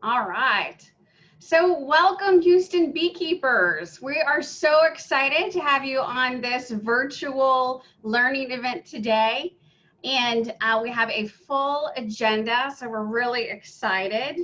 All right. So welcome, Houston Beekeepers. We are so excited to have you on this virtual learning event today. And we have a full agenda, so we're really excited.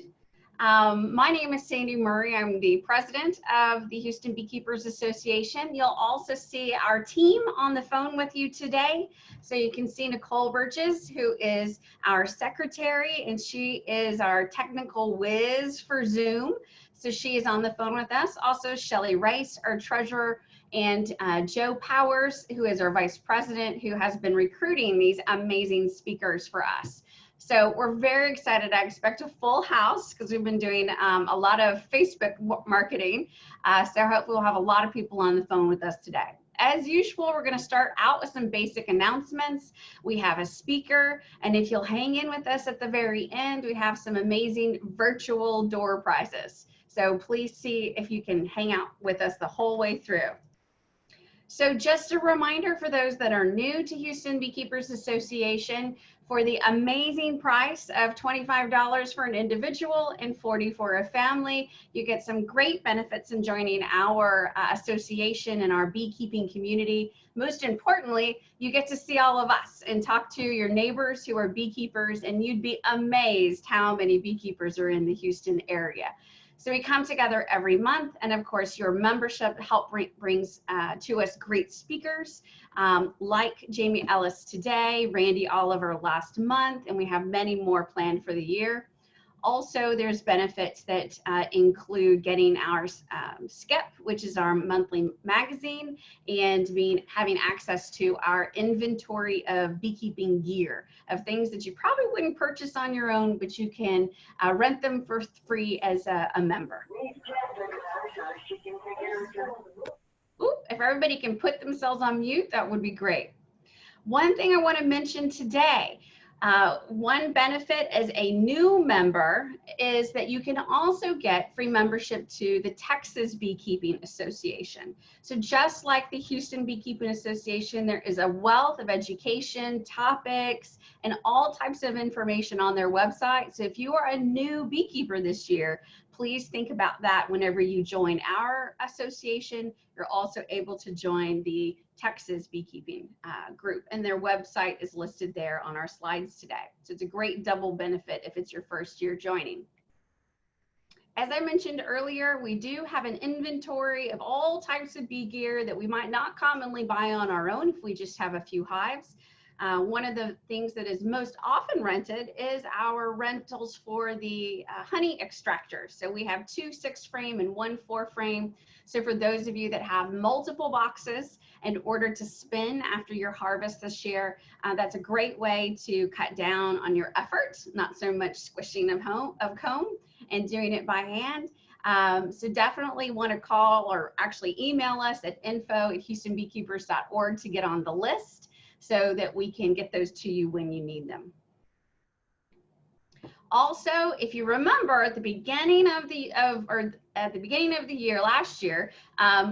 My name is Sandy Murray. I'm the president of the Houston Beekeepers Association. You'll also see our team on the phone with you today. So you can see Nicole Burgess, who is our secretary, and she is our technical whiz for Zoom. So she is on the phone with us. Also, Shelly Rice, our treasurer, and Joe Powers, who is our vice president, who has been recruiting these amazing speakers for us. So we're very excited. I expect a full house because we've been doing a lot of Facebook marketing. So hopefully we'll have a lot of people on the phone with us today. As usual, we're going to start out with some basic announcements. We have a speaker, and if you'll hang in with us at the very end, we have some amazing virtual door prizes. So please see if you can hang out with us the whole way through. So just a reminder for those that are new to Houston Beekeepers Association, for the amazing price of $25 for an individual and $40 for a family, you get some great benefits in joining our association and our beekeeping community. Most importantly, you get to see all of us and talk to your neighbors who are beekeepers, and you'd be amazed how many beekeepers are in the Houston area. So we come together every month, and of course your membership brings to us great speakers like Jamie Ellis today, Randy Oliver last month, and we have many more planned for the year. Also, there's benefits that include getting our SCEP, which is our monthly magazine, and having access to our inventory of beekeeping gear, of things that you probably wouldn't purchase on your own, but you can rent them for free as a member. Ooh, if everybody can put themselves on mute, that would be great. One thing I want to mention today, one benefit as a new member is that you can also get free membership to the Texas Beekeeping Association. So just like the Houston Beekeeping Association, there is a wealth of education, topics, and all types of information on their website. So if you are a new beekeeper this year, please think about that whenever you join our association. You're also able to join the Texas Beekeeping group, and their website is listed there on our slides today. So it's a great double benefit if it's your first year joining. As I mentioned earlier, we do have an inventory of all types of bee gear that we might not commonly buy on our own if we just have a few hives. One of the things that is most often rented is our rentals for the honey extractors. So we have 2 6-frame and 1 4-frame. So for those of you that have multiple boxes in order to spin after your harvest this year, that's a great way to cut down on your effort, not so much squishing of comb and doing it by hand. So definitely want to call or actually email us at info@houstonbeekeepers.org to get on the list, so that we can get those to you when you need them. Also, if you remember at the beginning of the year last year,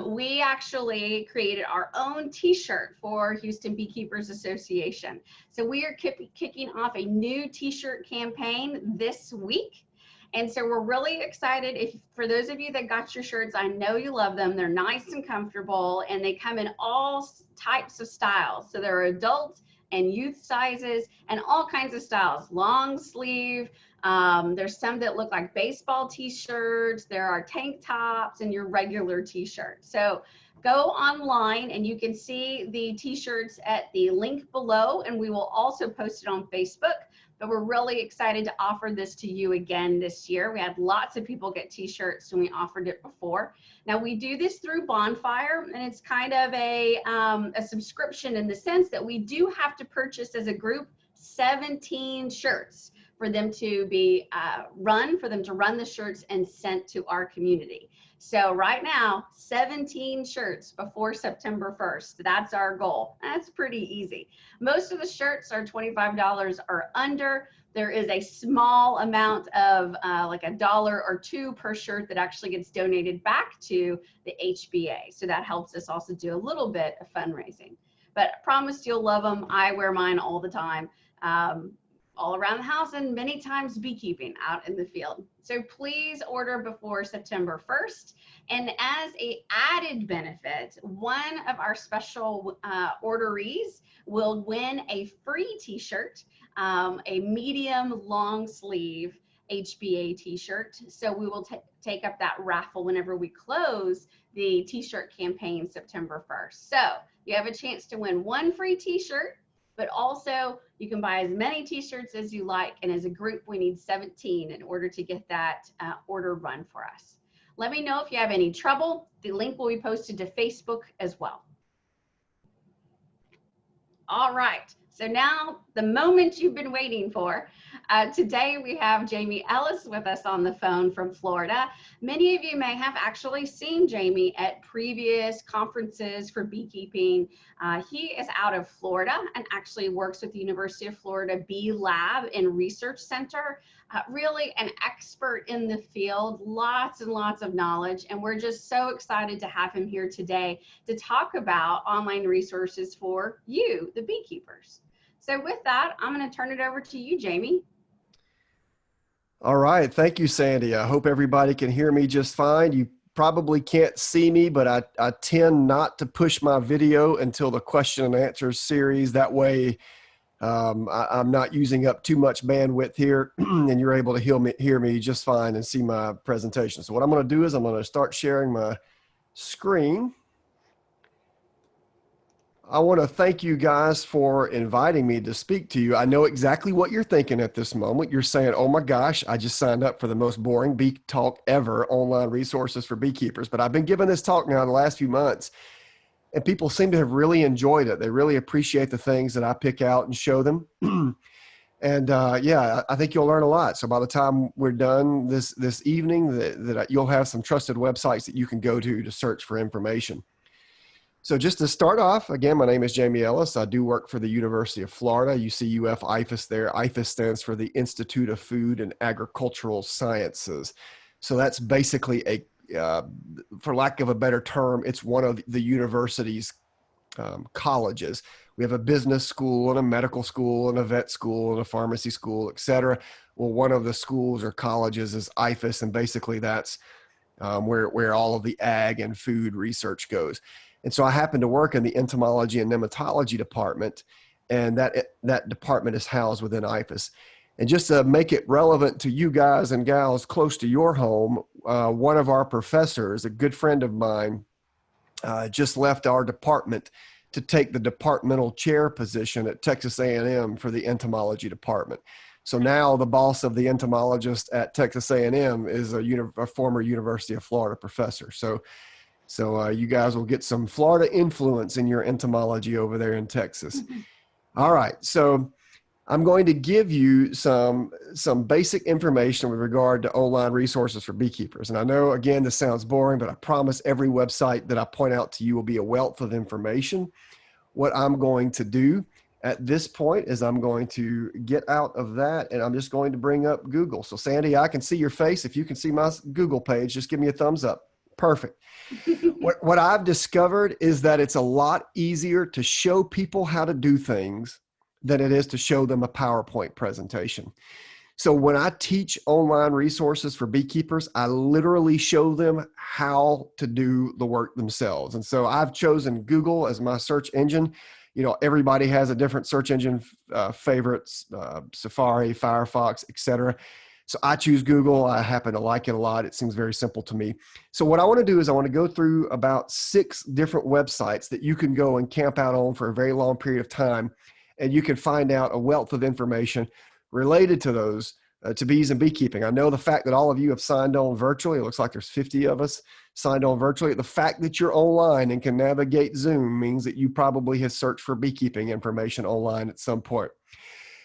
we actually created our own t-shirt for Houston Beekeepers Association. So we are kicking off a new t-shirt campaign this week. And so we're really excited. For those of you that got your shirts, I know you love them. They're nice and comfortable, and they come in all types of styles. So there are adult and youth sizes and all kinds of styles, long sleeve. There's some that look like baseball t-shirts. There are tank tops and your regular t-shirt. So go online and you can see the t-shirts at the link below, and we will also post it on Facebook. But we're really excited to offer this to you again this year. We had lots of people get t-shirts when we offered it before. Now we do this through Bonfire, and it's kind of a subscription in the sense that we do have to purchase as a group 17 shirts for them to be run the shirts and sent to our community. So right now, 17 shirts before September 1st. That's our goal. That's pretty easy. Most of the shirts are $25 or under. There is a small amount of like $1 or $2 per shirt that actually gets donated back to the HBA. So that helps us also do a little bit of fundraising. But I promise you'll love them. I wear mine all the time. all around the house and many times beekeeping out in the field. So please order before September 1st. And as a added benefit, one of our special orderees will win a free t-shirt, a medium long sleeve HBA t-shirt. So we will take up that raffle whenever we close the t-shirt campaign September 1st. So you have a chance to win one free t-shirt, but also you can buy as many t-shirts as you like. And as a group, we need 17 in order to get that order run for us. Let me know if you have any trouble. The link will be posted to Facebook as well. All right, so now the moment you've been waiting for. Today we have Jamie Ellis with us on the phone from Florida. Many of you may have actually seen Jamie at previous conferences for beekeeping. He is out of Florida and actually works with the University of Florida Bee Lab and Research Center. Really an expert in the field, lots and lots of knowledge, and we're just so excited to have him here today to talk about online resources for you, the beekeepers. So with that, I'm going to turn it over to you, Jamie. All right. Thank you, Sandy. I hope everybody can hear me just fine. You probably can't see me, but I tend not to push my video until the question and answer series. That way, I'm not using up too much bandwidth here and you're able to hear me just fine and see my presentation. So what I'm going to do is I'm going to start sharing my screen. I want to thank you guys for inviting me to speak to you. I know exactly what you're thinking at this moment. You're saying, oh my gosh, I just signed up for the most boring bee talk ever, online resources for beekeepers. But I've been giving this talk now the last few months, and people seem to have really enjoyed it. They really appreciate the things that I pick out and show them. And yeah, I think you'll learn a lot. So by the time we're done this evening, that you'll have some trusted websites that you can go to search for information. So just to start off, again, my name is Jamie Ellis. I do work for the University of Florida. You see UF IFAS there. IFAS stands for the Institute of Food and Agricultural Sciences. So that's basically for lack of a better term, it's one of the university's colleges. We have a business school and a medical school and a vet school and a pharmacy school, et cetera. Well, one of the schools or colleges is IFAS, and basically that's where all of the ag and food research goes. And so I happen to work in the Entomology and Nematology Department, and that department is housed within IFAS. And just to make it relevant to you guys and gals close to your home, one of our professors, a good friend of mine, just left our department to take the departmental chair position at Texas A&M for the entomology department. So now the boss of the entomologist at Texas A&M is a former University of Florida professor. So you guys will get some Florida influence in your entomology over there in Texas. All right. So I'm going to give you some basic information with regard to online resources for beekeepers. And I know, again, this sounds boring, but I promise every website that I point out to you will be a wealth of information. What I'm going to do at this point is I'm going to get out of that, and I'm just going to bring up Google. So Sandy, I can see your face. If you can see my Google page, just give me a thumbs up. Perfect. What I've discovered is that it's a lot easier to show people how to do things than it is to show them a PowerPoint presentation. So when I teach online resources for beekeepers, I literally show them how to do the work themselves. And so I've chosen Google as my search engine. You know, everybody has a different search engine favorites, Safari, Firefox, etc. So I choose Google. I happen to like it a lot. It seems very simple to me. So what I want to do is I want to go through about 6 different websites that you can go and camp out on for a very long period of time. And you can find out a wealth of information related to those, to bees and beekeeping. I know the fact that all of you have signed on virtually. It looks like there's 50 of us signed on virtually. The fact that you're online and can navigate Zoom means that you probably have searched for beekeeping information online at some point.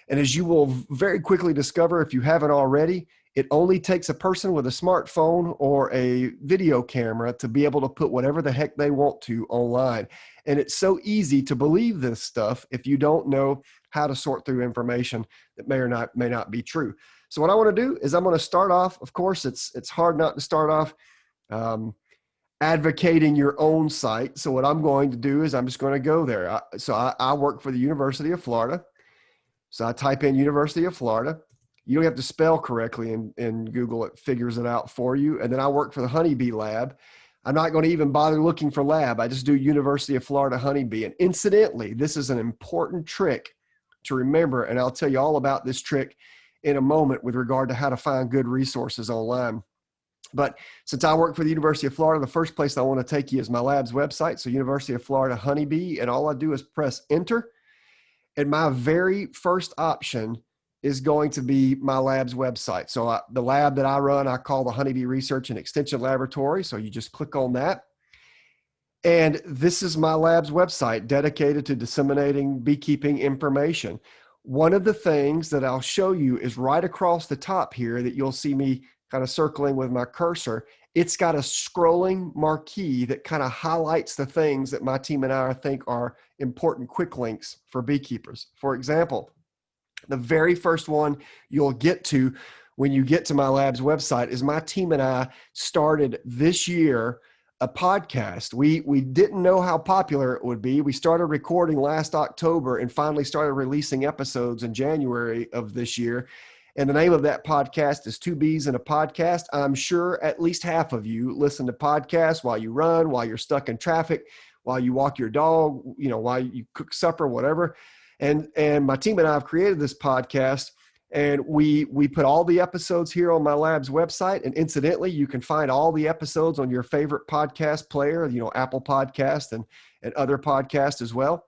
And as you will very quickly discover, if you haven't already, it only takes a person with a smartphone or a video camera to be able to put whatever the heck they want to online. And it's so easy to believe this stuff if you don't know how to sort through information that may not be true. So what I want to do is I'm going to start off, of course, it's hard not to start off advocating your own site. So what I'm going to do is I'm just going to go there. So I work for the University of Florida. So I type in University of Florida. You don't have to spell correctly in Google. It figures it out for you. And then I work for the honeybee lab. I'm not going to even bother looking for lab. I just do University of Florida honeybee. And incidentally, this is an important trick to remember. And I'll tell you all about this trick in a moment with regard to how to find good resources online. But since I work for the University of Florida, the first place I want to take you is my lab's website. So University of Florida honeybee. And all I do is press enter. And my very first option is going to be my lab's website. So the lab that I run, I call the Honeybee Research and Extension Laboratory. So you just click on that. And this is my lab's website dedicated to disseminating beekeeping information. One of the things that I'll show you is right across the top here that you'll see me kind of circling with my cursor. It's got a scrolling marquee that kind of highlights the things that my team and I think are important quick links for beekeepers. For example, the very first one you'll get to when you get to my lab's website is my team and I started this year a podcast. We didn't know how popular it would be. We started recording last October and finally started releasing episodes in January of this year. And the name of that podcast is Two Bees in a Podcast. I'm sure at least half of you listen to podcasts while you run, while you're stuck in traffic, while you walk your dog, while you cook supper, whatever. And my team and I have created this podcast, and we put all the episodes here on my lab's website. And incidentally, you can find all the episodes on your favorite podcast player, Apple Podcast and other podcasts as well.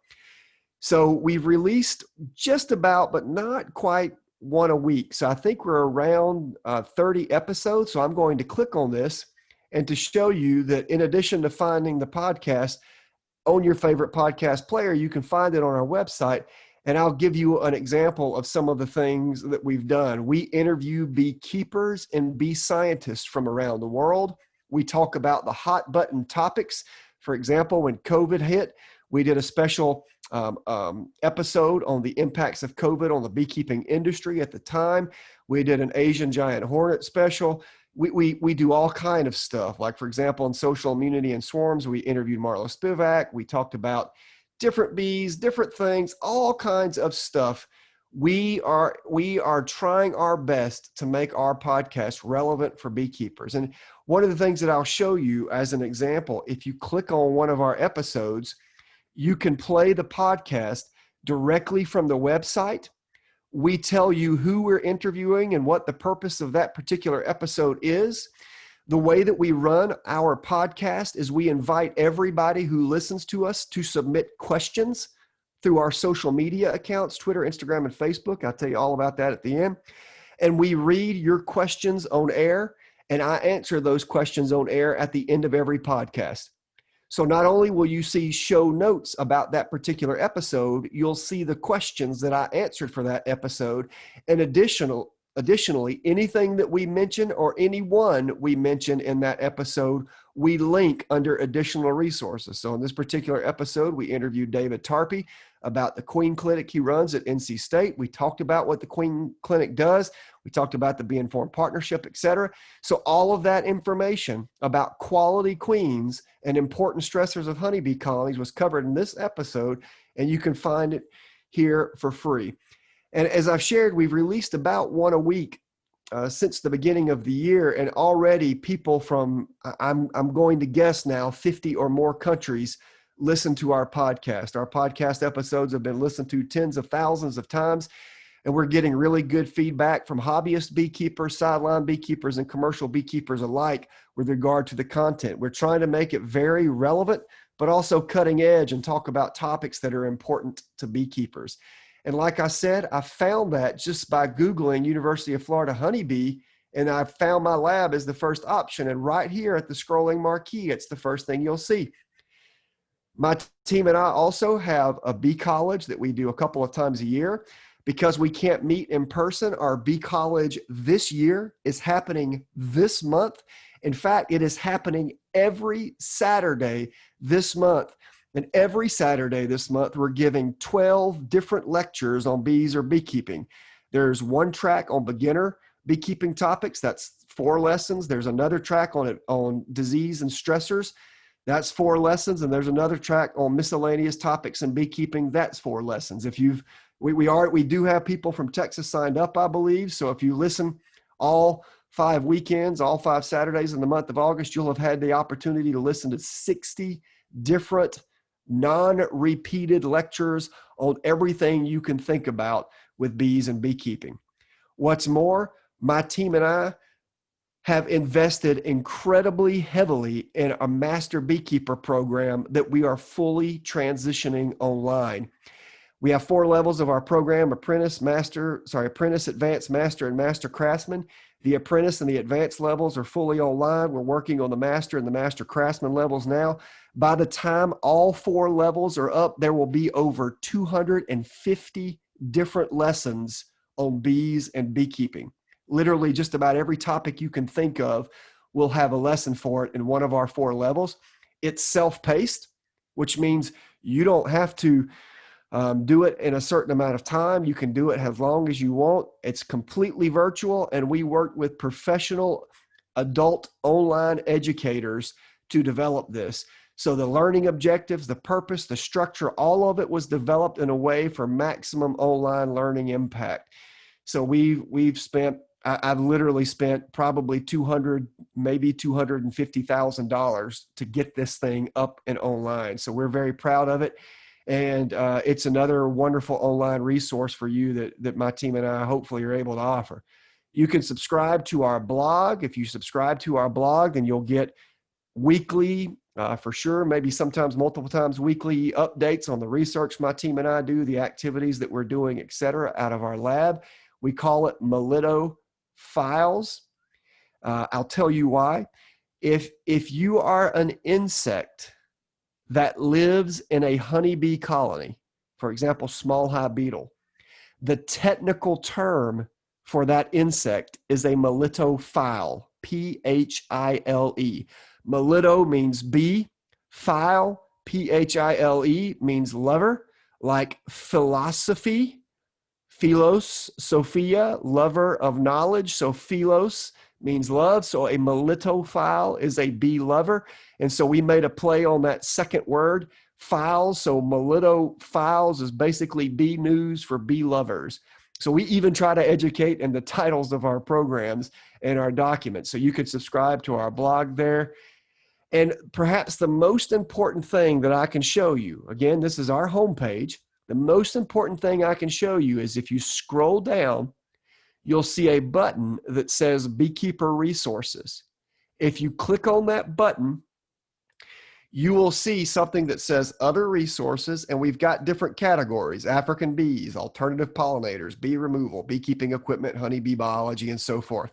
So we've released just about, but not quite, one a week. So I think we're around 30 episodes. So I'm going to click on this and to show you that in addition to finding the podcast on your favorite podcast player, you can find it on our website. And I'll give you an example of some of the things that we've done. We interview beekeepers and bee scientists from around the world. We talk about the hot button topics. For example, when COVID hit, we did a special episode on the impacts of COVID on the beekeeping industry at the time. We did an Asian giant hornet special. We do all kind of stuff. Like, for example, in social immunity and swarms, we interviewed Marla Spivak. We talked about different bees, different things, all kinds of stuff. We are trying our best to make our podcast relevant for beekeepers. And one of the things that I'll show you as an example, if you click on one of our episodes, you can play the podcast directly from the website. We tell you who we're interviewing and what the purpose of that particular episode is. The way that we run our podcast is we invite everybody who listens to us to submit questions through our social media accounts, Twitter, Instagram, and Facebook. I'll tell you all about that at the end. And we read your questions on air, and I answer those questions on air at the end of every podcast. So not only will you see show notes about that particular episode, you'll see the questions that I answered for that episode. And additionally, anything that we mention or anyone we mention in that episode, we link under additional resources. So in this particular episode, we interviewed David Tarpey about the Queen Clinic he runs at NC State. We talked about what the Queen Clinic does. We talked about the Bee Informed Partnership, et cetera. So all of that information about quality queens and important stressors of honeybee colonies was covered in this episode, and you can find it here for free. And as I've shared, we've released about one a week since the beginning of the year, and already people from, I'm going to guess now, 50 or more countries listen to our podcast. Our podcast episodes have been listened to tens of thousands of times, and we're getting really good feedback from hobbyist beekeepers, sideline beekeepers, and commercial beekeepers alike with regard to the content. We're trying to make it very relevant, but also cutting edge and talk about topics that are important to beekeepers. And like I said, I found that just by Googling University of Florida honeybee, and I found my lab as the first option. And right here at the scrolling marquee, it's the first thing you'll see. My team and I also have a bee college that we do a couple of times a year. Because we can't meet in person, our bee college this year is happening this month. In fact, it is happening every Saturday this month. And every Saturday this month, we're giving 12 different lectures on bees or beekeeping. There's one track on beginner beekeeping topics. That's 4 lessons. There's another track on disease and stressors. That's 4 lessons. And there's another track on miscellaneous topics in beekeeping. That's 4 lessons. If you've We do have people from Texas signed up, I believe. So if you listen all 5 weekends, all 5 Saturdays in the month of August, you'll have had the opportunity to listen to 60 different non-repeated lectures on everything you can think about with bees and beekeeping. What's more, my team and I have invested incredibly heavily in a master beekeeper program that we are fully transitioning online. We have 4 levels of our program: apprentice, advanced, master, and master craftsman. The apprentice and the advanced levels are fully online. We're working on the master and the master craftsman levels now. By the time all 4 levels are up, there will be over 250 different lessons on bees and beekeeping. Literally just about every topic you can think of, we'll have a lesson for it in one of our 4 levels. It's self-paced, which means you don't have to do it in a certain amount of time. You can do it as long as you want. It's completely virtual, and we work with professional adult online educators to develop this. So the learning objectives, the purpose, the structure, all of it was developed in a way for maximum online learning impact. So I've literally spent probably $200,000, maybe $250,000 to get this thing up and online. So we're very proud of it. And it's another wonderful online resource for you that my team and I hopefully are able to offer. You can subscribe to our blog. If you subscribe to our blog, then you'll get weekly, for sure, maybe sometimes multiple times weekly updates on the research my team and I do, the activities that we're doing, et cetera, out of our lab. We call it Melito Files. I'll tell you why. If you are an insect that lives in a honeybee colony, for example, small hive beetle, the technical term for that insect is a melitophile, P-H-I-L-E. Melito means bee, phile, P-H-I-L-E, means lover, like philosophy, philos, Sophia, lover of knowledge. So philos means love. So a melitophile is a bee lover. And so we made a play on that second word, files. So melitophiles is basically bee news for bee lovers. So we even try to educate in the titles of our programs and our documents. So you could subscribe to our blog there. And perhaps the most important thing that I can show you, again, this is our homepage. The most important thing I can show you is if you scroll down, you'll see a button that says Beekeeper Resources. If you click on that button, you will see something that says Other Resources, and we've got different categories: African bees, alternative pollinators, bee removal, beekeeping equipment, honeybee biology, and so forth.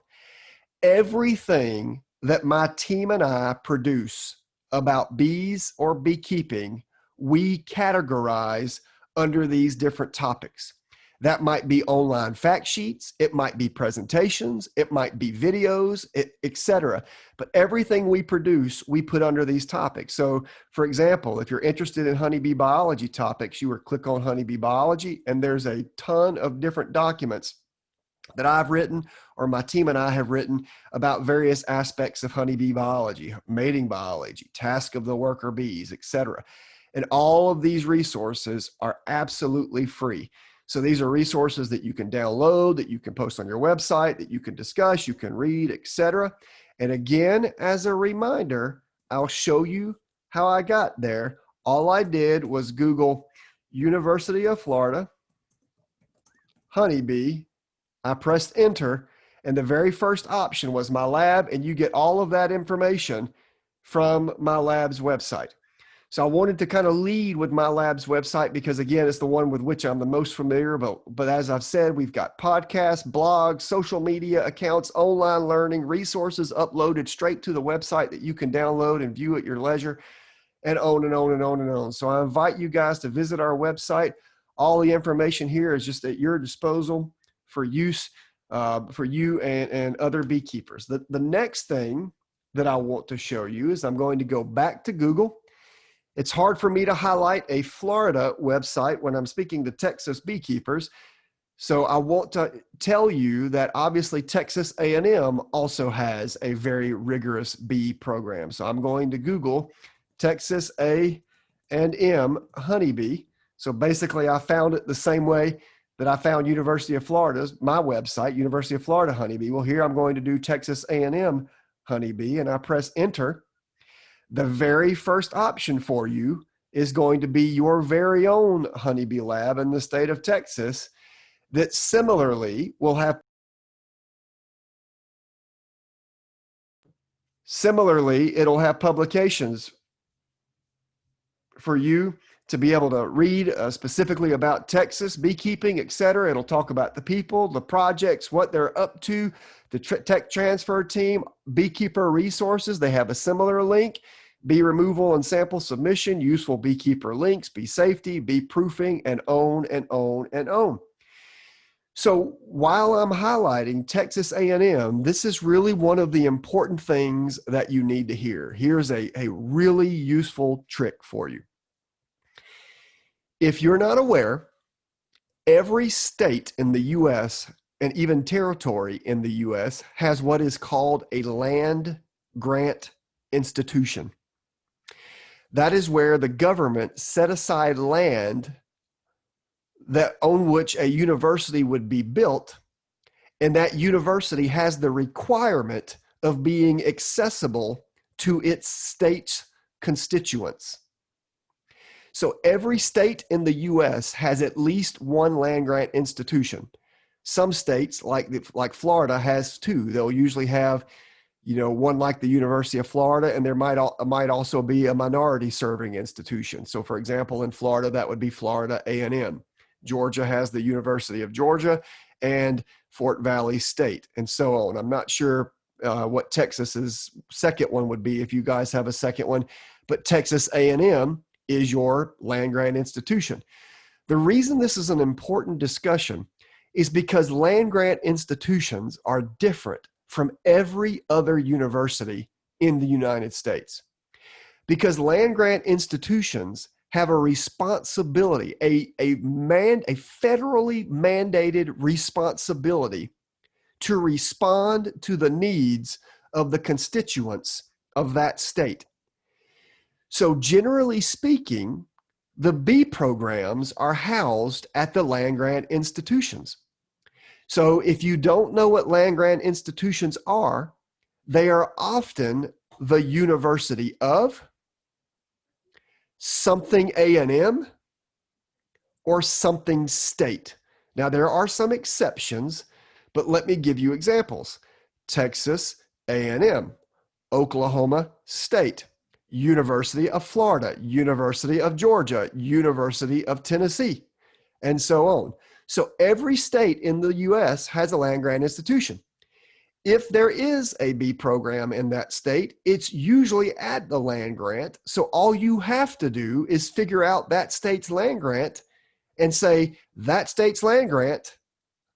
Everything that my team and I produce about bees or beekeeping, we categorize under these different topics. That might be online fact sheets, it might be presentations, it might be videos, etc. But everything we produce, we put under these topics. So, for example, if you're interested in honeybee biology topics, you would click on honeybee biology, and there's a ton of different documents that I've written or my team and I have written about various aspects of honeybee biology, mating biology, task of the worker bees, etc. And all of these resources are absolutely free. So these are resources that you can download, that you can post on your website, that you can discuss, you can read, etc. And again, as a reminder, I'll show you how I got there. All I did was Google University of Florida, honeybee. I pressed enter, and the very first option was my lab, and you get all of that information from my lab's website. So I wanted to kind of lead with my lab's website because, again, it's the one with which I'm the most familiar. But as I've said, we've got podcasts, blogs, social media accounts, online learning, resources uploaded straight to the website that you can download and view at your leisure, and on and on and on and on. So I invite you guys to visit our website. All the information here is just at your disposal for use for you and other beekeepers. The next thing that I want to show you is I'm going to go back to Google. It's hard for me to highlight a Florida website when I'm speaking to Texas beekeepers. So I want to tell you that obviously Texas A&M also has a very rigorous bee program. So I'm going to Google Texas A&M honeybee. So basically I found it the same way that I found University of Florida's, my website, University of Florida honeybee. Well, here I'm going to do Texas A&M honeybee, and I press enter. The very first option for you is going to be your very own honeybee lab in the state of Texas that similarly will have it'll have publications for you to be able to read specifically about Texas beekeeping, et cetera. It'll talk about the people, the projects, what they're up to, the tech transfer team, beekeeper resources. They have a similar link: bee removal and sample submission, useful beekeeper links, bee safety, bee proofing, and own, and own, and own. So while I'm highlighting Texas A&M, this is really one of the important things that you need to hear. Here's a really useful trick for you. If you're not aware, every state in the U.S. and even territory in the U.S. has what is called a land grant institution. That is where the government set aside land on which a university would be built, and that university has the requirement of being accessible to its state's constituents. So every state in the U.S. has at least one land grant institution. Some states, like Florida, has two. They'll usually have, one like the University of Florida, and there might also be a minority serving institution. So, for example, in Florida, that would be Florida A&M. Georgia has the University of Georgia and Fort Valley State, and so on. I'm not sure what Texas's second one would be if you guys have a second one, but Texas A&M is your land grant institution. The reason this is an important discussion is because land grant institutions are different from every other university in the United States. Because land grant institutions have a responsibility, a federally mandated responsibility to respond to the needs of the constituents of that state. So generally speaking, the bee programs are housed at the land grant institutions. So if you don't know what land grant institutions are, they are often the University of something A&M or something state. Now, there are some exceptions, but let me give you examples. Texas A&M, Oklahoma State, University of Florida, University of Georgia, University of Tennessee, and so on. So every state in the U.S. has a land grant institution. If there is a bee program in that state, it's usually at the land grant. So all you have to do is figure out that state's land grant and say, that state's land grant,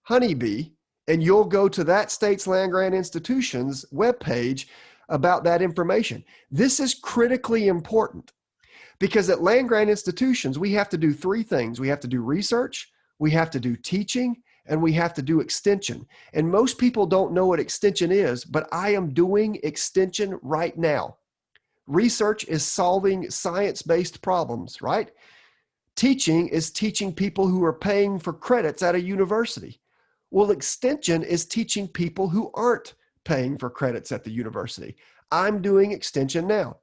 honeybee, and you'll go to that state's land grant institution's webpage about that information. This is critically important because at land grant institutions, we have to do three things. We have to do research, we have to do teaching, and we have to do extension. And most people don't know what extension is, but I am doing extension right now. Research is solving science-based problems, right? Teaching is teaching people who are paying for credits at a university. Well, extension is teaching people who aren't paying for credits at the university. I'm doing extension now.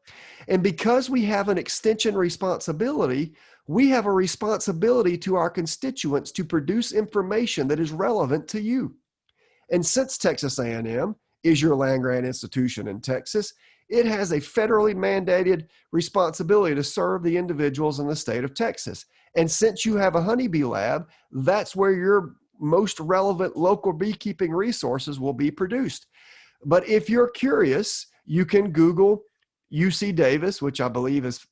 And because we have an extension responsibility, we have a responsibility to our constituents to produce information that is relevant to you. And since Texas A&M is your land grant institution in Texas, it has a federally mandated responsibility to serve the individuals in the state of Texas. And since you have a honeybee lab, that's where your most relevant local beekeeping resources will be produced. But if you're curious, you can Google UC Davis, which I believe is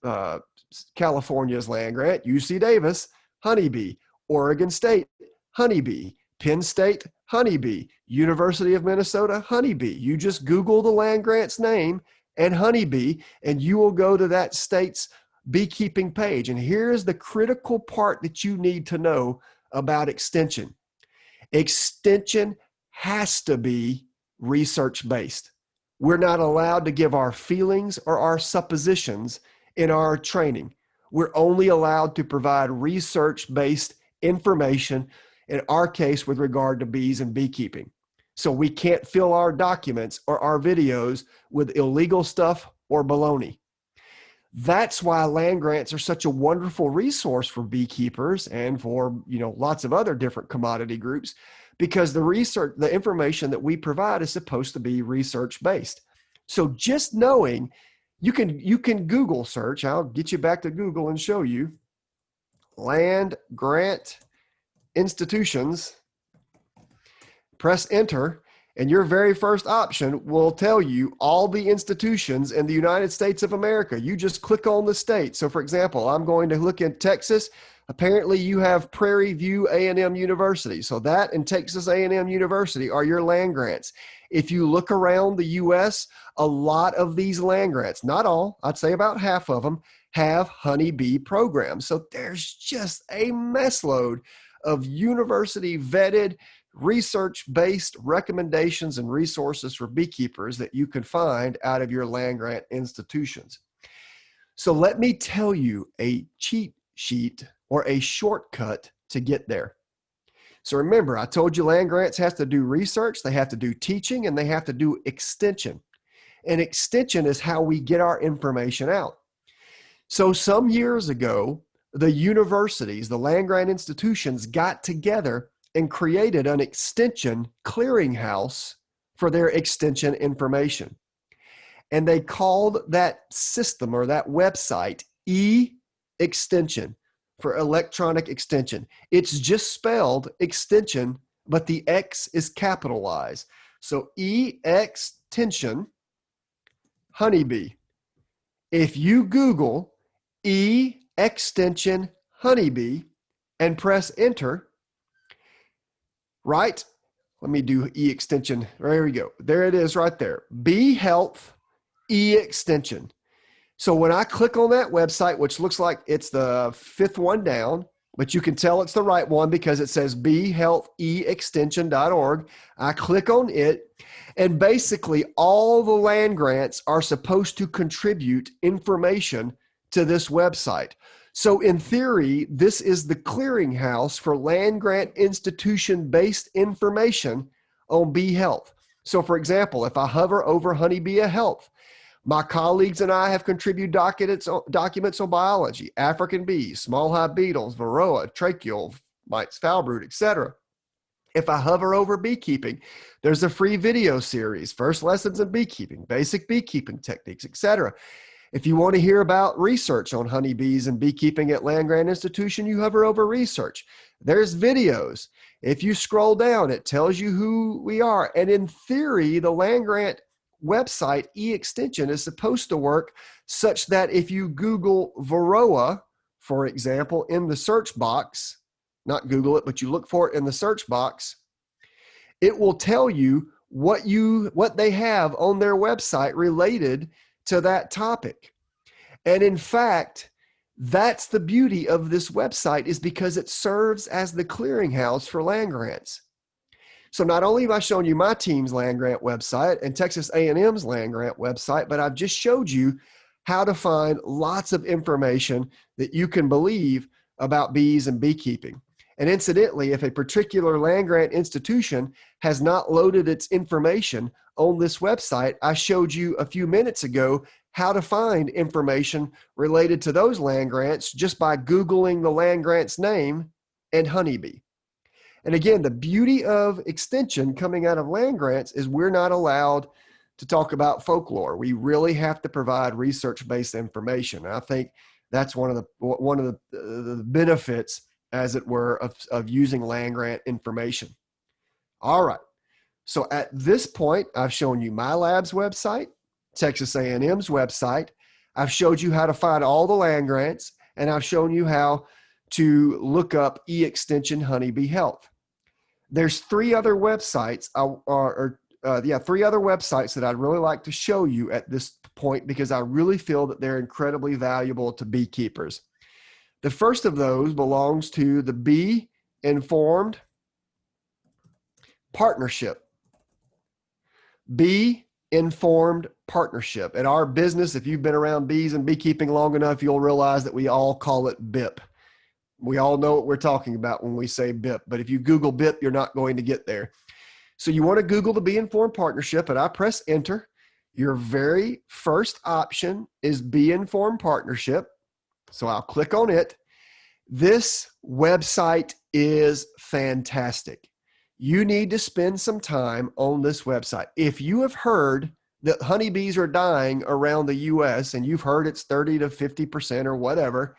California's land grant, UC Davis, honeybee, Oregon State, honeybee, Penn State, honeybee, University of Minnesota, honeybee. You just Google the land grant's name and honeybee, and you will go to that state's beekeeping page. And here's the critical part that you need to know about extension. Extension has to be research-based. We're not allowed to give our feelings or our suppositions in our training. We're only allowed to provide research-based information in our case with regard to bees and beekeeping. So we can't fill our documents or our videos with illegal stuff or baloney. That's why land grants are such a wonderful resource for beekeepers and for, lots of other different commodity groups, because the information that we provide is supposed to be research based. So just knowing, you can Google search. I'll get you back to Google and show you land grant institutions, press enter, and your very first option will tell you all the institutions in the United States of America. You just click on the state. So for example, I'm going to look in Texas. Apparently you have Prairie View A&M University. So that and Texas A&M University are your land grants. If you look around the US, a lot of these land grants, not all, I'd say about half of them, have honeybee programs. So there's just a mess load of university vetted, research-based recommendations and resources for beekeepers that you can find out of your land grant institutions. So let me tell you a cheat sheet or a shortcut to get there. So remember, I told you land grants have to do research, they have to do teaching, and they have to do extension. And extension is how we get our information out. So some years ago, the universities, the land grant institutions got together and created an extension clearinghouse for their extension information. And they called that system or that website e-extension for electronic extension. It's just spelled extension, but the X is capitalized. So e-extension honeybee. If you Google e-extension honeybee and press enter, right? Let me do e-extension. There we go. There it is right there. Bee Health e-extension. So when I click on that website, which looks like it's the fifth one down, but you can tell it's the right one because it says beehealthextension.org. I click on it, and basically all the land grants are supposed to contribute information to this website. So in theory, this is the clearinghouse for land grant institution-based information on bee health. So for example, if I hover over honeybee health, my colleagues and I have contributed documents on biology, African bees, small hive beetles, Varroa, tracheal mites, foul brood, etc. If I hover over beekeeping, there's a free video series, First Lessons in Beekeeping, Basic Beekeeping Techniques, etc. If you want to hear about research on honeybees and beekeeping at land grant institution, you hover over research. There's videos. If you scroll down, it tells you who we are. And in theory, the land grant website e-extension is supposed to work such that if you Google Varroa, for example, in the search box, not Google it, but you look for it in the search box, it will tell you what they have on their website related to that topic. And in fact, that's the beauty of this website, is because it serves as the clearinghouse for land grants. So not only have I shown you my team's land grant website and Texas A&M's land grant website, but I've just showed you how to find lots of information that you can believe about bees and beekeeping. And incidentally, if a particular land grant institution has not loaded its information on this website, I showed you a few minutes ago how to find information related to those land grants just by Googling the land grant's name and honeybee. And again, the beauty of extension coming out of land grants is we're not allowed to talk about folklore. We really have to provide research-based information. And I think that's one of the benefits, as it were, of using land grant information. All right. So at this point, I've shown you my lab's website, Texas A&M's website. I've showed you how to find all the land grants, and I've shown you how to look up e-extension honeybee health. There's three other websites, three other websites that I'd really like to show you at this point, because I really feel that they're incredibly valuable to beekeepers. The first of those belongs to the Bee Informed Partnership. Bee Informed Partnership. At our business, if you've been around bees and beekeeping long enough, you'll realize that we all call it BIP. We all know what we're talking about when we say BIP, but if you Google BIP, you're not going to get there. So you want to Google the Bee Informed Partnership, and I press enter. Your very first option is Bee Informed Partnership. So I'll click on it. This website is fantastic. You need to spend some time on this website. If you have heard that honeybees are dying around the US and you've heard it's 30 to 50% or whatever,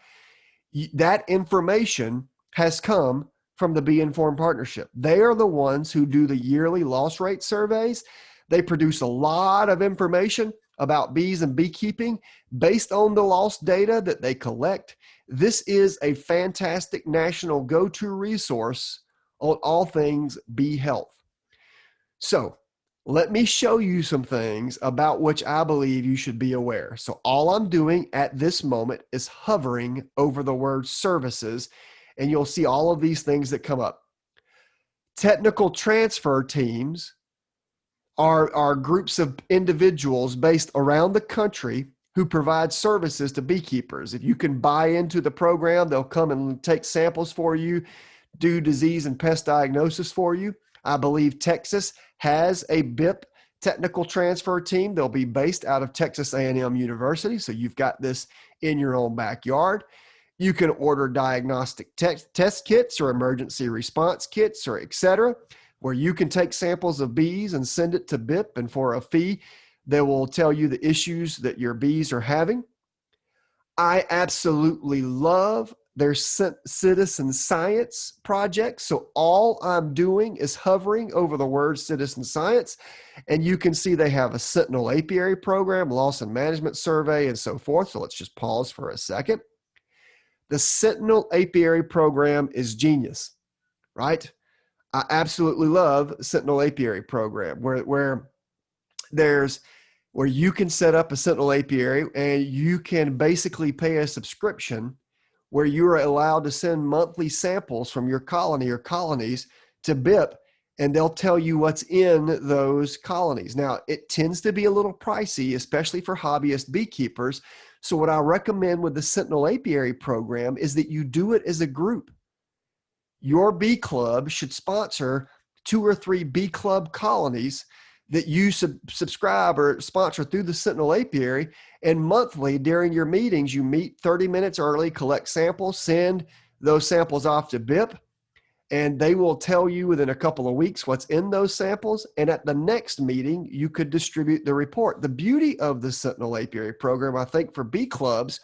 that information has come from the Bee Informed Partnership. They are the ones who do the yearly loss rate surveys. They produce a lot of information about bees and beekeeping based on the loss data that they collect. This is a fantastic national go-to resource on all things bee health. So let me show you some things about which I believe you should be aware. So all I'm doing at this moment is hovering over the word services, and you'll see all of these things that come up. Technical transfer teams are groups of individuals based around the country who provide services to beekeepers. If you can buy into the program, they'll come and take samples for you, do disease and pest diagnosis for you. I believe Texas has a BIP technical transfer team. They'll be based out of Texas A&M University, so you've got this in your own backyard. You can order diagnostic test kits or emergency response kits or et cetera, where you can take samples of bees and send it to BIP, and for a fee, they will tell you the issues that your bees are having. I absolutely love their citizen science project. So all I'm doing is hovering over the word citizen science, and you can see they have a sentinel apiary program, loss and management survey, and so forth. So let's just pause for a second. The sentinel apiary program is genius, right? I absolutely love Sentinel Apiary program where you can set up a Sentinel Apiary and you can basically pay a subscription where you're allowed to send monthly samples from your colony or colonies to BIP, and they'll tell you what's in those colonies. Now, it tends to be a little pricey, especially for hobbyist beekeepers. So what I recommend with the Sentinel Apiary program is that you do it as a group. Your bee club should sponsor 2 or 3 bee club colonies that you subscribe or sponsor through the Sentinel Apiary. And monthly during your meetings, you meet 30 minutes early, collect samples, send those samples off to BIP, and they will tell you within a couple of weeks what's in those samples. And at the next meeting, you could distribute the report. The beauty of the Sentinel Apiary program, I think, for bee clubs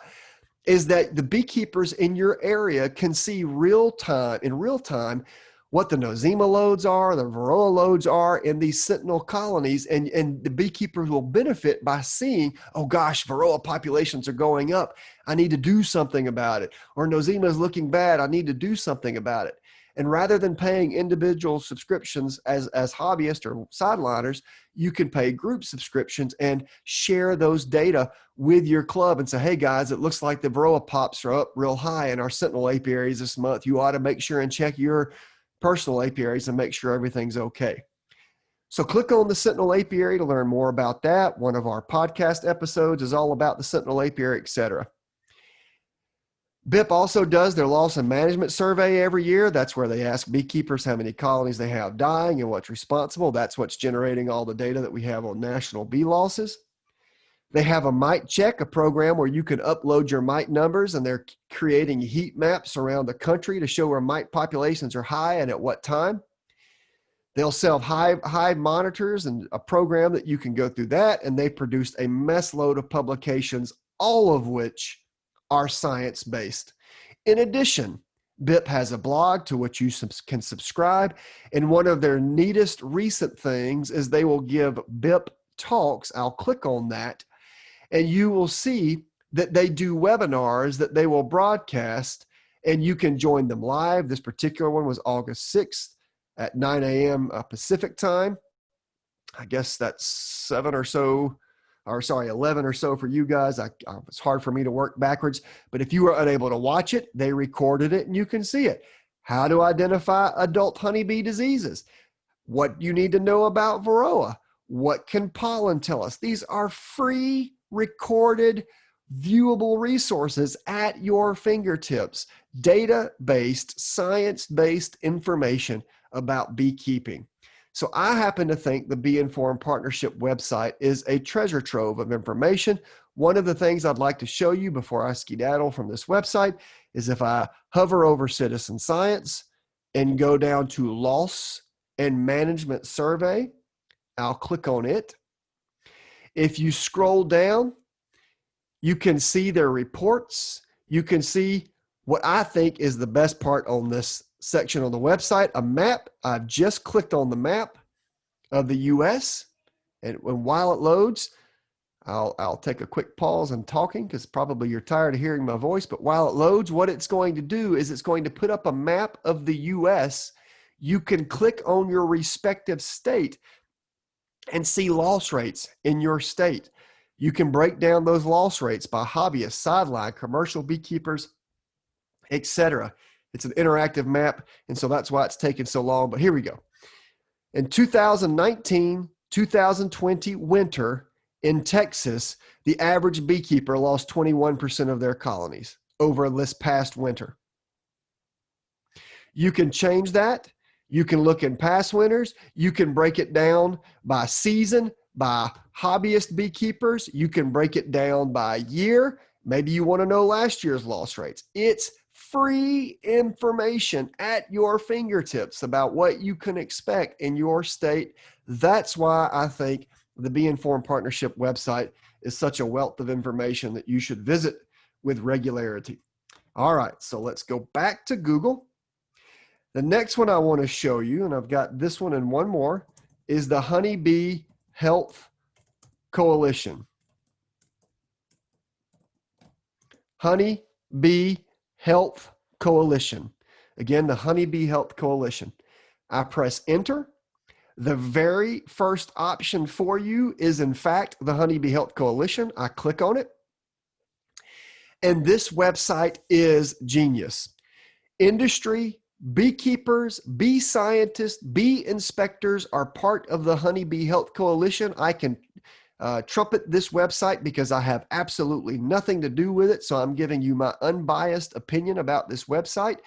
is that the beekeepers in your area can see in real time what the nosema loads are, the Varroa loads are in these sentinel colonies, and the beekeepers will benefit by seeing, oh gosh, Varroa populations are going up. I need to do something about it. Or nosema is looking bad. I need to do something about it. And rather than paying individual subscriptions as hobbyists or sideliners, you can pay group subscriptions and share those data with your club and say, hey guys, it looks like the Varroa pops are up real high in our sentinel apiaries this month. You ought to make sure and check your personal apiaries and make sure everything's okay. So click on the Sentinel Apiary to learn more about that. One of our podcast episodes is all about the Sentinel Apiary, etc. BIP also does their loss and management survey every year. That's where they ask beekeepers how many colonies they have dying and what's responsible. That's what's generating all the data that we have on national bee losses. They have a mite check, a program where you can upload your mite numbers, and they're creating heat maps around the country to show where mite populations are high and at what time. They'll sell hive monitors and a program that you can go through that, and they produced a mess load of publications, all of which are science-based. In addition, BIP has a blog to which you can subscribe, and one of their neatest recent things is they will give BIP talks. I'll click on that, and you will see that they do webinars that they will broadcast, and you can join them live. This particular one was August 6th at 9 a.m. Pacific time. I guess that's 11 or so for you guys. It's hard for me to work backwards, but if you were unable to watch it, they recorded it and you can see it. How to identify adult honeybee diseases, what you need to know about Varroa, what can pollen tell us. These are free recorded viewable resources at your fingertips, data-based, science-based information about beekeeping. So I happen to think the Bee Informed Partnership website is a treasure trove of information. One of the things I'd like to show you before I skedaddle from this website is if I hover over citizen science and go down to loss and management survey, I'll click on it. If you scroll down, you can see their reports. You can see what I think is the best part on this section on the website, a map. I've just clicked on the map of the US, and while it loads, I'll take a quick pause in talking because probably you're tired of hearing my voice, but while it loads, what it's going to do is it's going to put up a map of the US. You can click on your respective state and see loss rates in your state. You can break down those loss rates by hobbyists, sideline, commercial beekeepers, etc. It's an interactive map, and so that's why it's taken so long, but here we go. In 2019-2020 winter in Texas, the average beekeeper lost 21% of their colonies over this past winter. You can change that. You can look in past winters. You can break it down by season, by hobbyist beekeepers. You can break it down by year. Maybe you want to know last year's loss rates. It's free information at your fingertips about what you can expect in your state. That's why I think the Bee Informed Partnership website is such a wealth of information that you should visit with regularity. All right, so let's go back to Google. The next one I want to show you, and I've got this one and one more, is the Honeybee Health Coalition. Honeybee Health Coalition. Again, the Honeybee Health Coalition. I press enter. The very first option for you is, in fact, the Honeybee Health Coalition. I click on it. And this website is genius. Industry, beekeepers, bee scientists, bee inspectors are part of the Honeybee Health Coalition. I can trumpet this website because I have absolutely nothing to do with it. So I'm giving you my unbiased opinion about this website.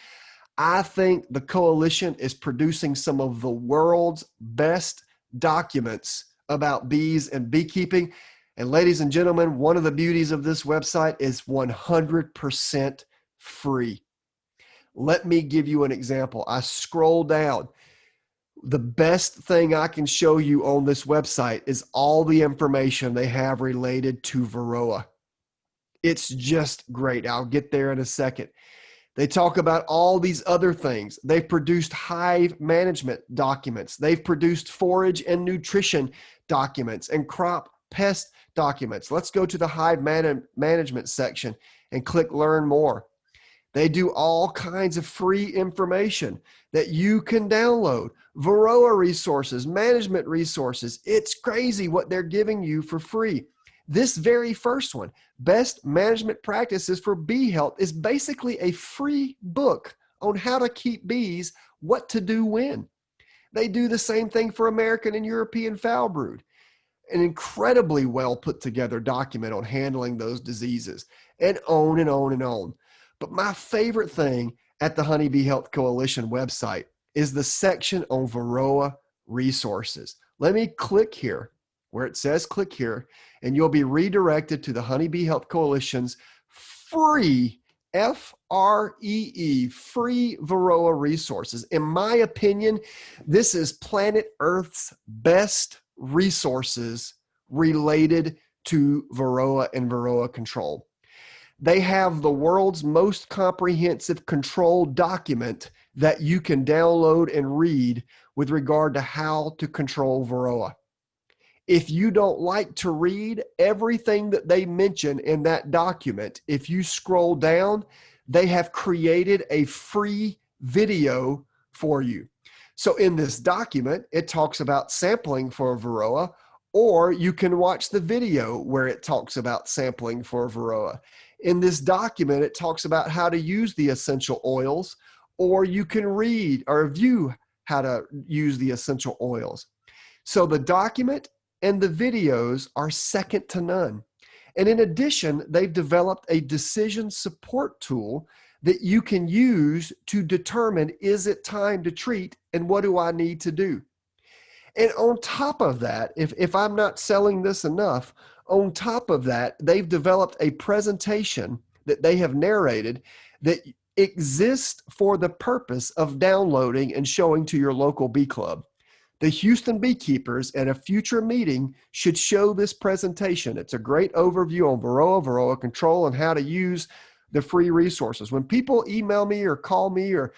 I think the coalition is producing some of the world's best documents about bees and beekeeping. And ladies and gentlemen, one of the beauties of this website is 100% free. Let me give you an example. I scroll down. The best thing I can show you on this website is all the information they have related to Varroa. It's just great. I'll get there in a second. They talk about all these other things. They've produced hive management documents. They've produced forage and nutrition documents and crop pest documents. Let's go to the hive management section and click Learn More. They do all kinds of free information that you can download. Varroa resources, management resources. It's crazy what they're giving you for free. This very first one, Best Management Practices for Bee Health, is basically a free book on how to keep bees, what to do when. They do the same thing for American and European foul brood. An incredibly well put together document on handling those diseases, and on and on and on. But my favorite thing at the Honeybee Health Coalition website is the section on Varroa resources. Let me click here where it says click here, and you'll be redirected to the Honeybee Health Coalition's free, F-R-E-E, free Varroa resources. In my opinion, this is planet Earth's best resources related to Varroa and Varroa control. They have the world's most comprehensive control document that you can download and read with regard to how to control Varroa. If you don't like to read everything that they mention in that document, if you scroll down, they have created a free video for you. So in this document, it talks about sampling for Varroa, or you can watch the video where it talks about sampling for Varroa. In this document, it talks about how to use the essential oils, or you can read or view how to use the essential oils. So the document and the videos are second to none. And in addition, they've developed a decision support tool that you can use to determine, is it time to treat and what do I need to do? And on top of that, if I'm not selling this enough, on top of that, they've developed a presentation that they have narrated that exists for the purpose of downloading and showing to your local bee club. The Houston Beekeepers at a future meeting should show this presentation. It's a great overview on Varroa control, and how to use the free resources. When people email me or call me or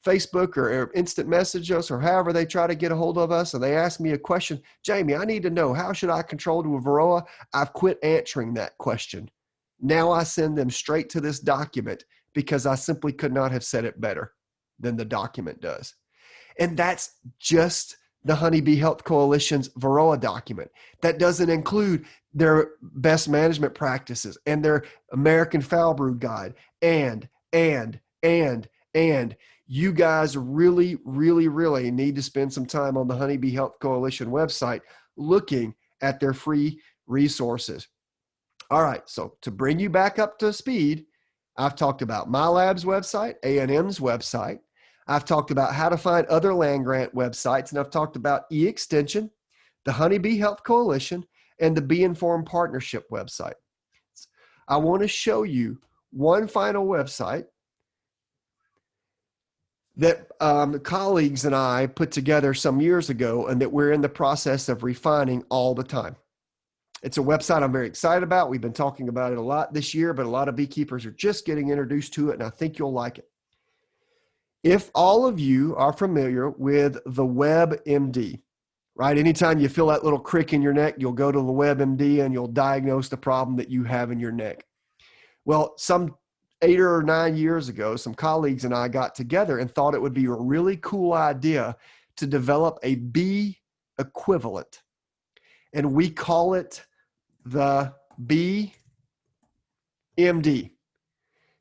Facebook or instant message us or however they try to get a hold of us, and they ask me a question, Jamie, I need to know, how should I control to a Varroa? I've quit answering that question. Now I send them straight to this document because I simply could not have said it better than the document does. And that's just the Honeybee Health Coalition's Varroa document. That doesn't include their best management practices and their American Foul Brood Guide and you guys really, really, really need to spend some time on the Honeybee Health Coalition website looking at their free resources. All right, so to bring you back up to speed, I've talked about my lab's website, A&M's website. I've talked about how to find other land-grant websites, and I've talked about e-extension, the Honeybee Health Coalition, and the Bee Informed Partnership website. I want to show you one final website that colleagues and I put together some years ago and that we're in the process of refining all the time. It's a website I'm very excited about. We've been talking about it a lot this year, but a lot of beekeepers are just getting introduced to it, and I think you'll like it. If all of you are familiar with the WebMD, right? Anytime you feel that little crick in your neck, you'll go to the WebMD and you'll diagnose the problem that you have in your neck. Well, some 8 or 9 years ago, some colleagues and I got together and thought it would be a really cool idea to develop a bee equivalent. And we call it the BMD.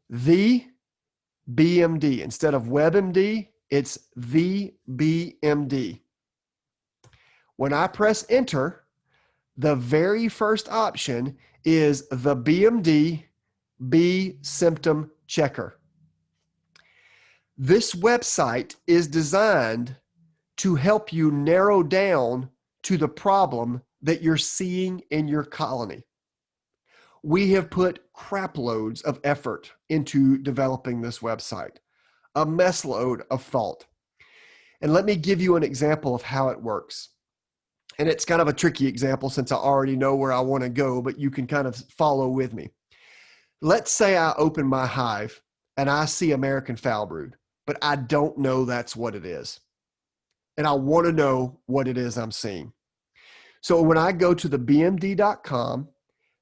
The BMD. Instead of WebMD, it's the BMD. When I press enter, the very first option is the BMD Bee Symptom Checker. This website is designed to help you narrow down to the problem that you're seeing in your colony. We have put crap loads of effort into developing this website, a mess load of thought. And let me give you an example of how it works. And it's kind of a tricky example since I already know where I want to go, but you can kind of follow with me. Let's say I open my hive and I see American Foul Brood, but I don't know that's what it is. And I want to know what it is I'm seeing. So when I go to the bmd.com,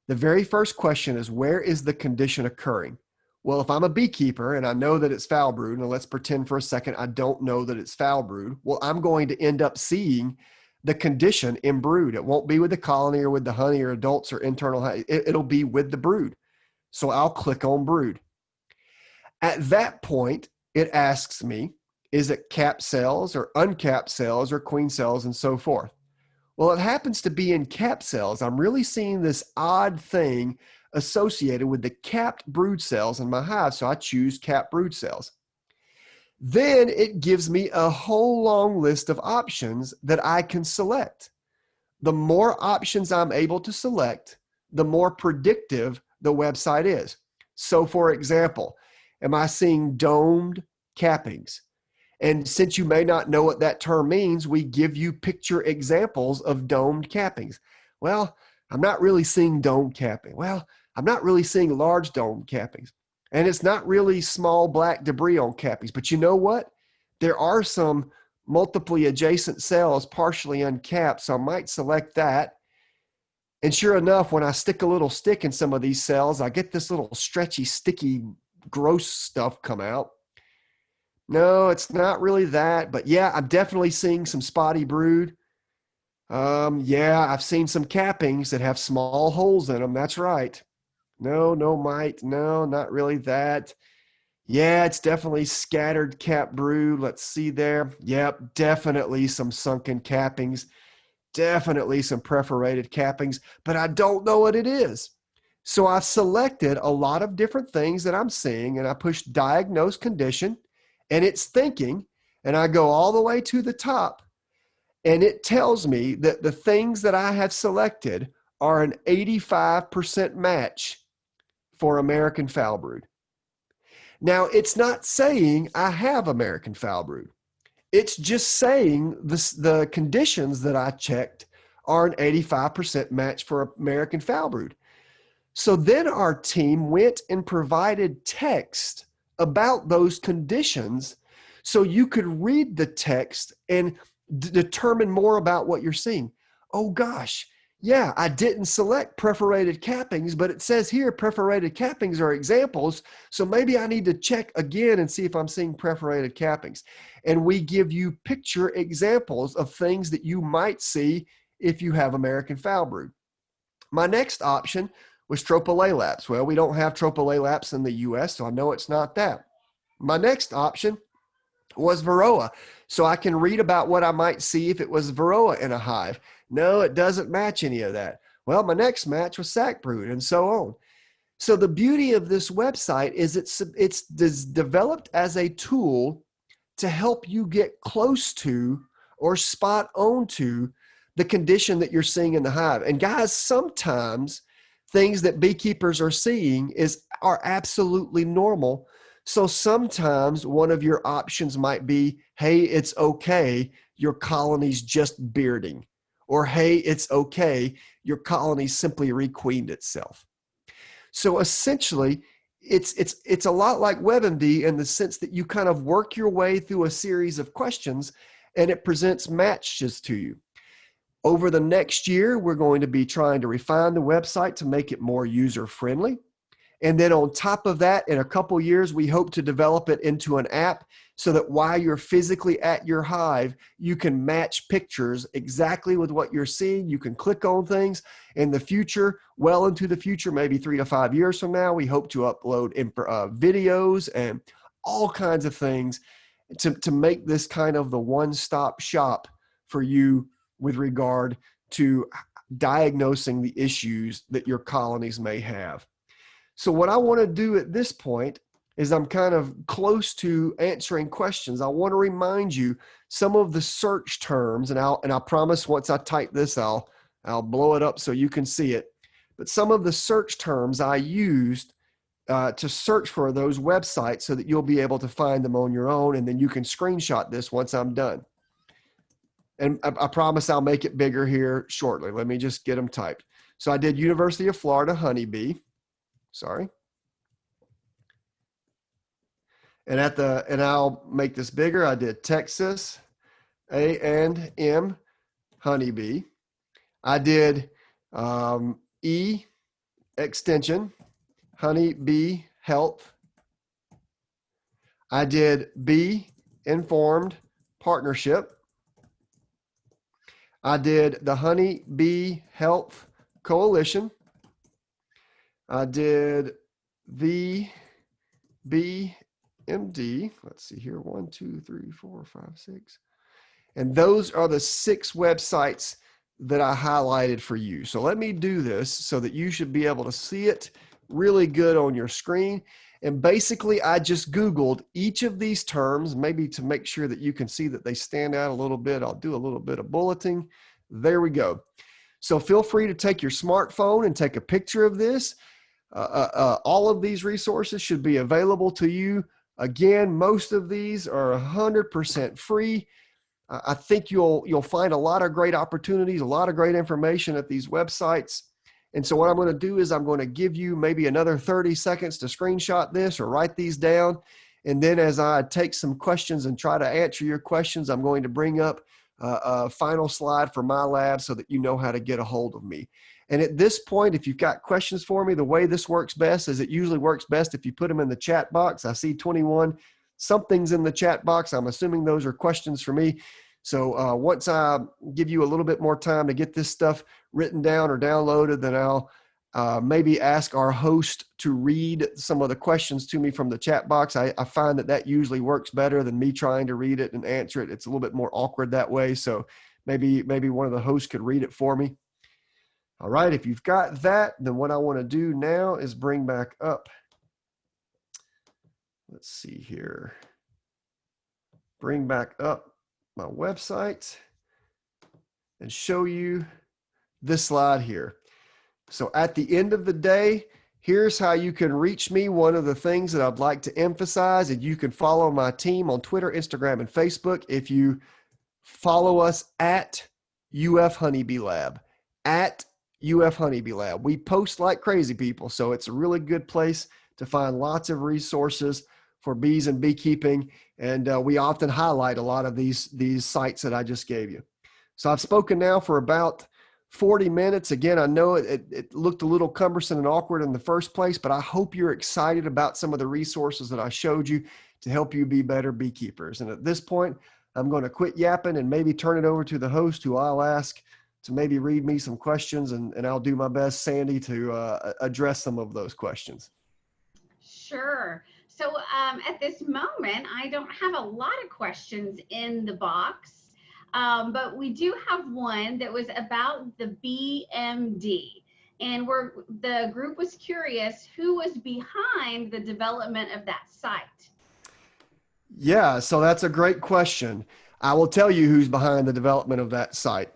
the very first question is, where is the condition occurring? Well, if I'm a beekeeper and I know that it's foul brood, and let's pretend for a second I don't know that it's foul brood, well, I'm going to end up seeing the condition in brood. It won't be with the colony or with the honey or adults or internal honey. It'll be with the brood. So I'll click on brood. At that point, it asks me, is it capped cells or uncapped cells or queen cells and so forth? Well, it happens to be in capped cells. I'm really seeing this odd thing associated with the capped brood cells in my hive, so I choose capped brood cells. Then it gives me a whole long list of options that I can select. The more options I'm able to select, the more predictive the website is. So for example, am I seeing domed cappings? And since you may not know what that term means, we give you picture examples of domed cappings. Well, I'm not really seeing domed capping. Well, I'm not really seeing large domed cappings. And it's not really small black debris on cappings. But you know what? There are some multiply adjacent cells partially uncapped, so I might select that. And sure enough, when I stick a little stick in some of these cells, I get this little stretchy, sticky, gross stuff come out. No, it's not really that, but yeah, I'm definitely seeing some spotty brood. Yeah, I've seen some cappings that have small holes in them. That's right. No, mite. No, not really that. Yeah, it's definitely scattered cap brood. Let's see there. Yep, definitely some sunken cappings. Definitely some perforated cappings, but I don't know what it is. So I selected a lot of different things that I'm seeing, and I push diagnose condition, and it's thinking, and I go all the way to the top, and it tells me that the things that I have selected are an 85% match for American foul brood. Now, it's not saying I have American foul brood. It's just saying the conditions that I checked are an 85% match for American foul brood. So then our team went and provided text about those conditions so you could read the text and determine more about what you're seeing. Oh gosh, yeah, I didn't select perforated cappings, but it says here perforated cappings are examples. So maybe I need to check again and see if I'm seeing perforated cappings. And we give you picture examples of things that you might see if you have American foul brood. My next option was tropolaelaps. Well, we don't have tropolaelaps in the US, so I know it's not that. My next option was Varroa. So I can read about what I might see if it was Varroa in a hive. No, it doesn't match any of that. Well, my next match was sac brood, and so on. So the beauty of this website is it's developed as a tool to help you get close to or spot onto the condition that you're seeing in the hive. And guys, sometimes things that beekeepers are seeing are absolutely normal. So sometimes one of your options might be, hey, it's okay, your colony's just bearding. Or hey, it's okay, your colony simply requeened itself. So essentially, it's a lot like WebMD in the sense that you kind of work your way through a series of questions and it presents matches to you. Over the next year, we're going to be trying to refine the website to make it more user-friendly. And then on top of that, in a couple years, we hope to develop it into an app so that while you're physically at your hive, you can match pictures exactly with what you're seeing. You can click on things. In the future, well into the future, maybe 3 to 5 years from now, we hope to upload videos and all kinds of things to make this kind of the one-stop shop for you with regard to diagnosing the issues that your colonies may have. So what I want to do at this point is I'm kind of close to answering questions. I want to remind you some of the search terms, and I promise once I type this, I'll blow it up so you can see it. But some of the search terms I used to search for those websites so that you'll be able to find them on your own, and then you can screenshot this once I'm done. And I promise I'll make it bigger here shortly. Let me just get them typed. So I did University of Florida honeybee. Sorry. And I'll make this bigger. I did Texas A&M honeybee. I did E extension honeybee health. I did B informed partnership. I did the Honey Bee Health Coalition. I did the BMD. Let's see here. 1, 2, 3, 4, 5, 6. And those are the 6 websites that I highlighted for you. So let me do this so that you should be able to see it really good on your screen. And basically, I just Googled each of these terms, maybe to make sure that you can see that they stand out a little bit. I'll do a little bit of bulleting. There we go. So feel free to take your smartphone and take a picture of this. All of these resources should be available to you. Again, most of these are 100% free. I think you'll find a lot of great opportunities, a lot of great information at these websites. And so what I'm going to do is I'm going to give you maybe another 30 seconds to screenshot this or write these down. And then as I take some questions and try to answer your questions, I'm going to bring up a final slide for my lab so that you know how to get a hold of me. And at this point, if you've got questions for me, the way this works best is it usually works best if you put them in the chat box. I see 21 something's in the chat box. I'm assuming those are questions for me. So once I give you a little bit more time to get this stuff written down or downloaded, then I'll maybe ask our host to read some of the questions to me from the chat box. I find that usually works better than me trying to read it and answer it. It's a little bit more awkward that way. So maybe one of the hosts could read it for me. All right, if you've got that, then what I want to do now is bring back up, let's see here, bring back up my website and show you this slide here. So at the end of the day, here's how you can reach me. One of the things that I'd like to emphasize, and you can follow my team on Twitter, Instagram, and Facebook. If you follow us at UF Honeybee Lab, at UF Honeybee Lab. We post like crazy people, so it's a really good place to find lots of resources for bees and beekeeping, and we often highlight a lot of these sites that I just gave you. So I've spoken now for about 40 minutes. Again, I know it looked a little cumbersome and awkward in the first place, but I hope you're excited about some of the resources that I showed you to help you be better beekeepers. And at this point, I'm going to quit yapping and maybe turn it over to the host, who I'll ask to maybe read me some questions, and I'll do my best, Sandy, to address some of those questions. Sure. So at this moment, I don't have a lot of questions in the box, but we do have one that was about the BMD. And the group was curious who was behind the development of that site. Yeah, so that's a great question. I will tell you who's behind the development of that site.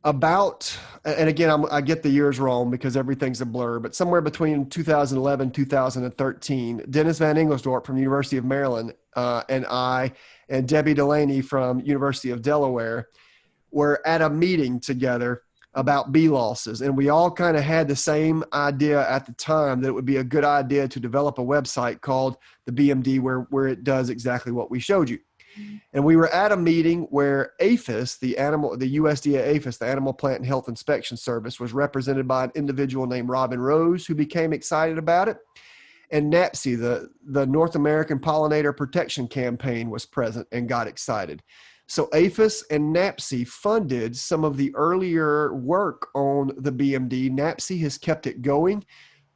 And again, I get the years wrong because everything's a blur, but somewhere between 2011, 2013, Dennis Van Engelsdorp from University of Maryland and I and Debbie Delaney from University of Delaware were at a meeting together about bee losses. And we all kind of had the same idea at the time that it would be a good idea to develop a website called the BMD where it does exactly what we showed you. And we were at a meeting where APHIS, the USDA APHIS, the Animal Plant and Health Inspection Service, was represented by an individual named Robin Rose, who became excited about it. And NAPSI, the North American Pollinator Protection Campaign, was present and got excited. So APHIS and NAPSI funded some of the earlier work on the BMD. NAPSI has kept it going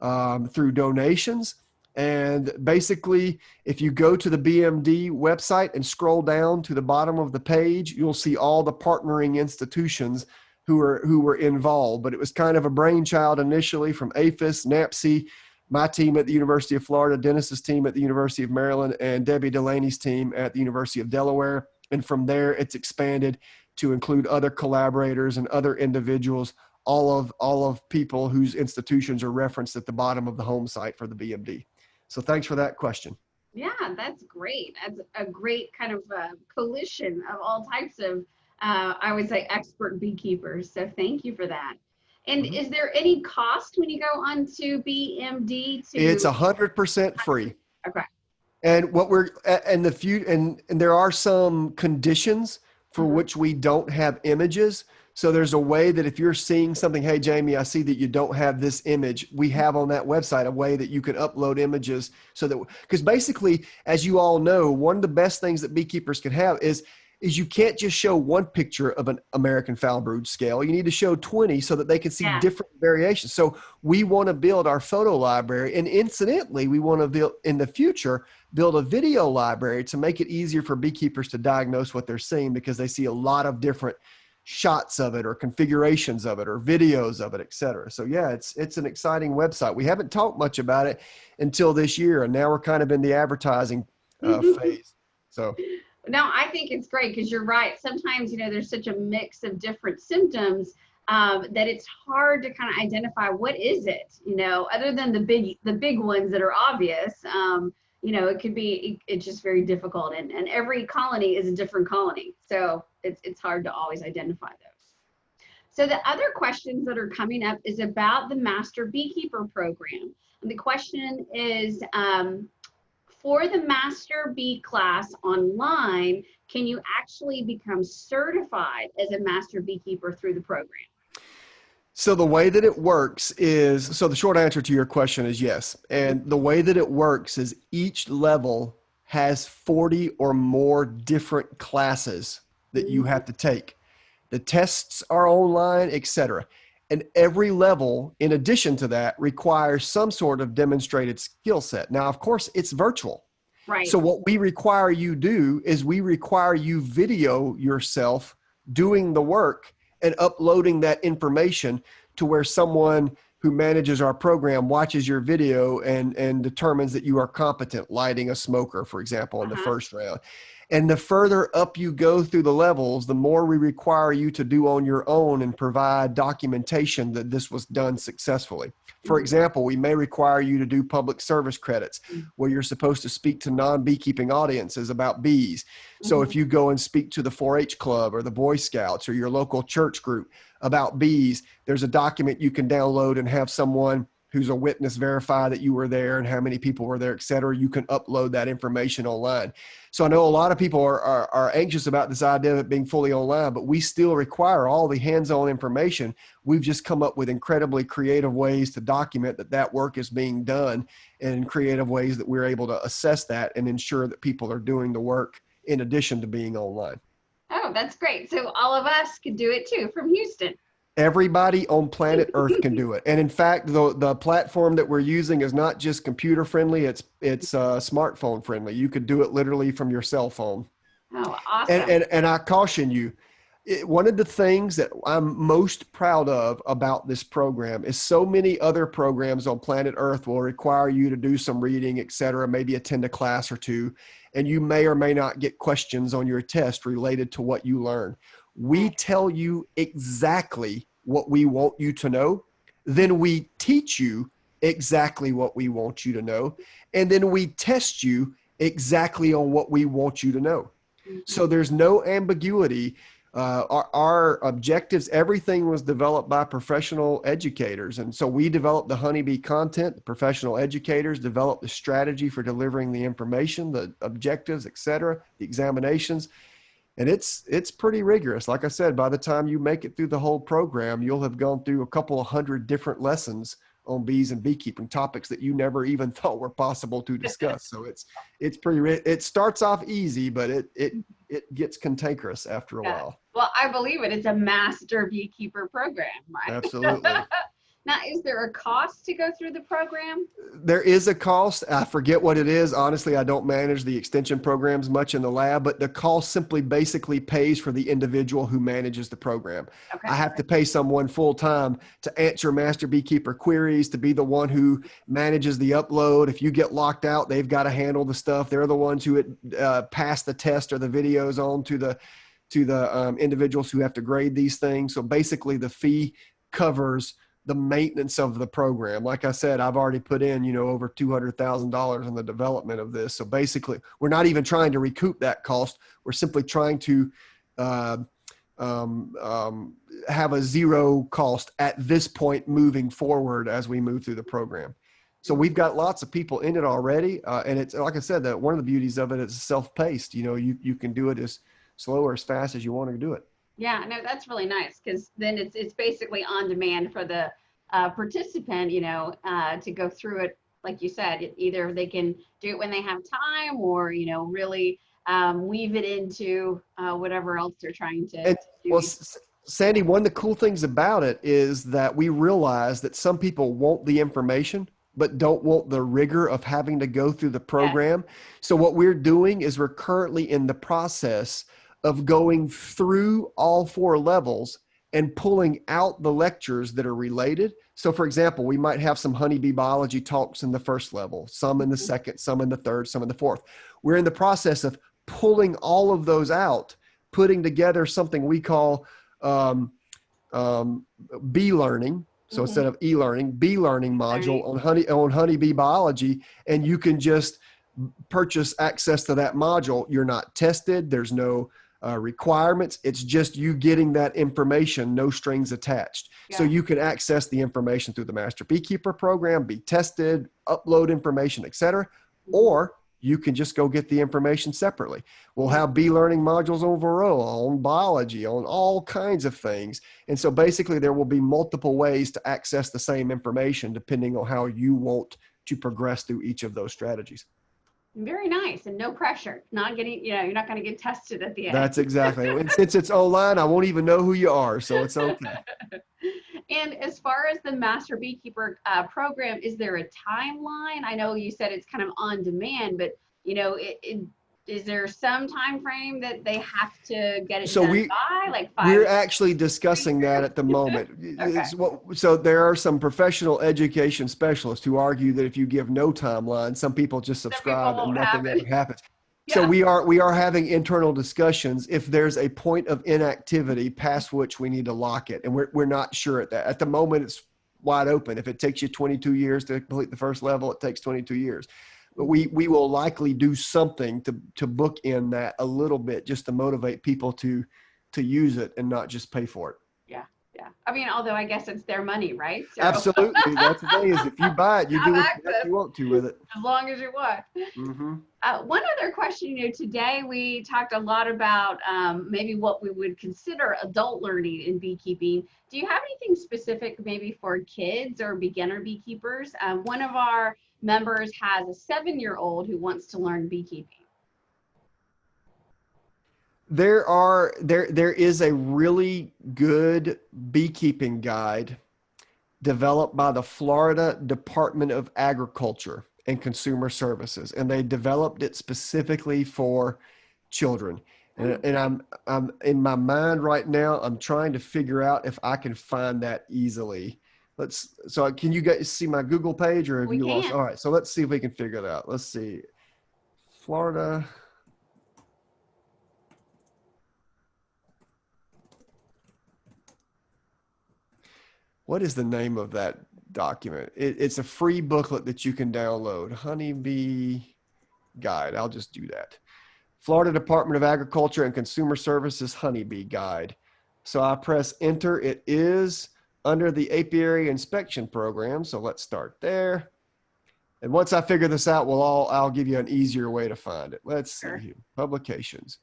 through donations. And basically, if you go to the BMD website and scroll down to the bottom of the page, you'll see all the partnering institutions who were involved. But it was kind of a brainchild initially from APHIS, NAPSI, my team at the University of Florida, Dennis's team at the University of Maryland, and Debbie Delaney's team at the University of Delaware. And from there, it's expanded to include other collaborators and other individuals, all of people whose institutions are referenced at the bottom of the home site for the BMD. So thanks for that question. Yeah, that's great. That's a great kind of coalition of all types of, I would say, expert beekeepers. So thank you for that. And is there any cost when you go on to BMD? It's 100% free. Okay. And what we're and there are some conditions for which we don't have images. So there's a way that if you're seeing something, hey, Jamie, I see that you don't have this image. We have on that website a way that you can upload images so that, because basically, as you all know, one of the best things that beekeepers can have is you can't just show one picture of an American foul brood scale. You need to show 20 so that they can see different variations. So we want to build our photo library. And incidentally, we want to build in the future, build a video library to make it easier for beekeepers to diagnose what they're seeing, because they see a lot of different shots of it or configurations of it or videos of it, et cetera. So yeah, it's an exciting website. We haven't talked much about it until this year, and now we're kind of in the advertising phase. So no, I think it's great because you're right. Sometimes, there's such a mix of different symptoms that it's hard to kind of identify what is it, other than the big ones that are obvious. It could be, it's just very difficult, and every colony is a different colony. So it's hard to always identify those. So the other questions that are coming up is about the Master Beekeeper Program. And the question is, for the Master Bee class online, can you actually become certified as a Master Beekeeper through the program? So the way that it works is, so the short answer to your question is yes. And the way that it works is each level has 40 or more different classes that you have to take. The tests are online, etc. And every level, in addition to that, requires some sort of demonstrated skill set. Now, of course, it's virtual. Right. So what we require you do is we require you video yourself doing the work and uploading that information to where someone who manages our program watches your video and determines that you are competent lighting a smoker, for example, in the first round. And the further up you go through the levels, the more we require you to do on your own and provide documentation that this was done successfully. For example, we may require you to do public service credits where you're supposed to speak to non-beekeeping audiences about bees. So if you go and speak to the 4-H club or the Boy Scouts or your local church group about bees, there's a document you can download and have someone who's a witness verify that you were there and how many people were there, et cetera. You can upload that information online. So I know a lot of people are anxious about this idea of it being fully online, but we still require all the hands-on information. We've just come up with incredibly creative ways to document that work is being done, and in creative ways that we're able to assess that and ensure that people are doing the work in addition to being online. Oh, that's great. So all of us could do it too from Houston. Everybody on planet Earth can do it. And in fact, the platform that we're using is not just computer friendly, it's smartphone friendly. You could do it literally from your cell phone. Oh, awesome. And I caution you, one of the things that I'm most proud of about this program is so many other programs on planet Earth will require you to do some reading, et cetera, maybe attend a class or two, and you may or may not get questions on your test related to what you learn. We tell you exactly what we want you to know. Then we teach you exactly what we want you to know. And then we test you exactly on what we want you to know. So there's no ambiguity. Our objectives, everything was developed by professional educators. And so we developed the honeybee content, the professional educators developed the strategy for delivering the information, the objectives, et cetera, the examinations. And it's pretty rigorous. Like I said, by the time you make it through the whole program, you'll have gone through a couple of hundred different lessons on bees and beekeeping, topics that you never even thought were possible to discuss. So it's pretty, it starts off easy, but it gets cantankerous after a while. Well, I believe it. It's a master beekeeper program, right? Absolutely. Now, is there a cost to go through the program? There is a cost. I forget what it is. Honestly, I don't manage the extension programs much in the lab, but the cost simply basically pays for the individual who manages the program. Okay. I have to pay someone full time to answer master beekeeper queries, to be the one who manages the upload. If you get locked out, they've got to handle the stuff. They're the ones who pass the test or the videos on to the individuals who have to grade these things. So basically the fee covers the maintenance of the program. Like I said, I've already put in, over $200,000 in the development of this. So basically, we're not even trying to recoup that cost. We're simply trying to have a zero cost at this point moving forward as we move through the program. So we've got lots of people in it already. And it's, like I said, that one of the beauties of it is self-paced. You can do it as slow or as fast as you want to do it. Yeah, no, that's really nice, because then it's basically on demand for the participant, to go through it. Like you said, either they can do it when they have time, or really weave it into whatever else they're trying to do. Well, Sandy, one of the cool things about it is that we realize that some people want the information but don't want the rigor of having to go through the program. Yes. So what we're doing is we're currently in the process of going through all 4 levels and pulling out the lectures that are related. So for example, we might have some honeybee biology talks in the first level, some in the second, some in the third, some in the fourth. We're in the process of pulling all of those out, putting together something we call bee learning. So instead of e-learning, bee learning module on honeybee biology, and you can just purchase access to that module. You're not tested. There's no requirements. It's just you getting that information, no strings attached. Yeah. So you can access the information through the Master Beekeeper Program, be tested, upload information, etc. Or you can just go get the information separately. We'll have bee learning modules on Varroa, on biology, on all kinds of things. And so basically there will be multiple ways to access the same information depending on how you want to progress through each of those strategies. Very nice, and no pressure. Not getting, you're not going to get tested at the end. That's exactly. And since it's online, I won't even know who you are, so it's okay. And as far as the Master Beekeeper Program, is there a timeline? I know you said it's kind of on demand, but is there some time frame that they have to get it So done by, like 5 we're years, actually 3 discussing that years? at the moment. Okay. So there are some professional education specialists who argue that if you give no timeline, some people just Some people subscribe and won't have nothing ever it. happens. So Yeah. we are having internal discussions if there's a point of inactivity past which we need to lock it, and we're not sure at that. At the moment, it's wide open. If it takes you 22 years to complete the first level, it takes 22 years. But we will likely do something to book in that a little bit just to motivate people to use it and not just pay for it. Yeah. Yeah. I mean, although I guess it's their money, right? So Absolutely. That's the thing is if you buy it, you have do what the heck access you want to with it. as long as you want. Mm-hmm. One other question, today we talked a lot about maybe what we would consider adult learning in beekeeping. Do you have anything specific maybe for kids or beginner beekeepers? One of our members has a 7-year-old who wants to learn beekeeping. There is a really good beekeeping guide developed by the Florida Department of Agriculture and Consumer Services, and they developed it specifically for children. And I'm in my mind right now, I'm trying to figure out if I can find that easily. So can you guys see my Google page, or have We you lost? can. All right, so let's see if we can figure it out. Let's see. Florida. What is the name of that document? It's a free booklet that you can download. Honeybee Guide. I'll just do that. Florida Department of Agriculture and Consumer Services Honeybee Guide. So I press enter. It is under the Apiary Inspection Program. So let's start there. And once I figure this out, I'll give you an easier way to find it. Let's see here. Publications.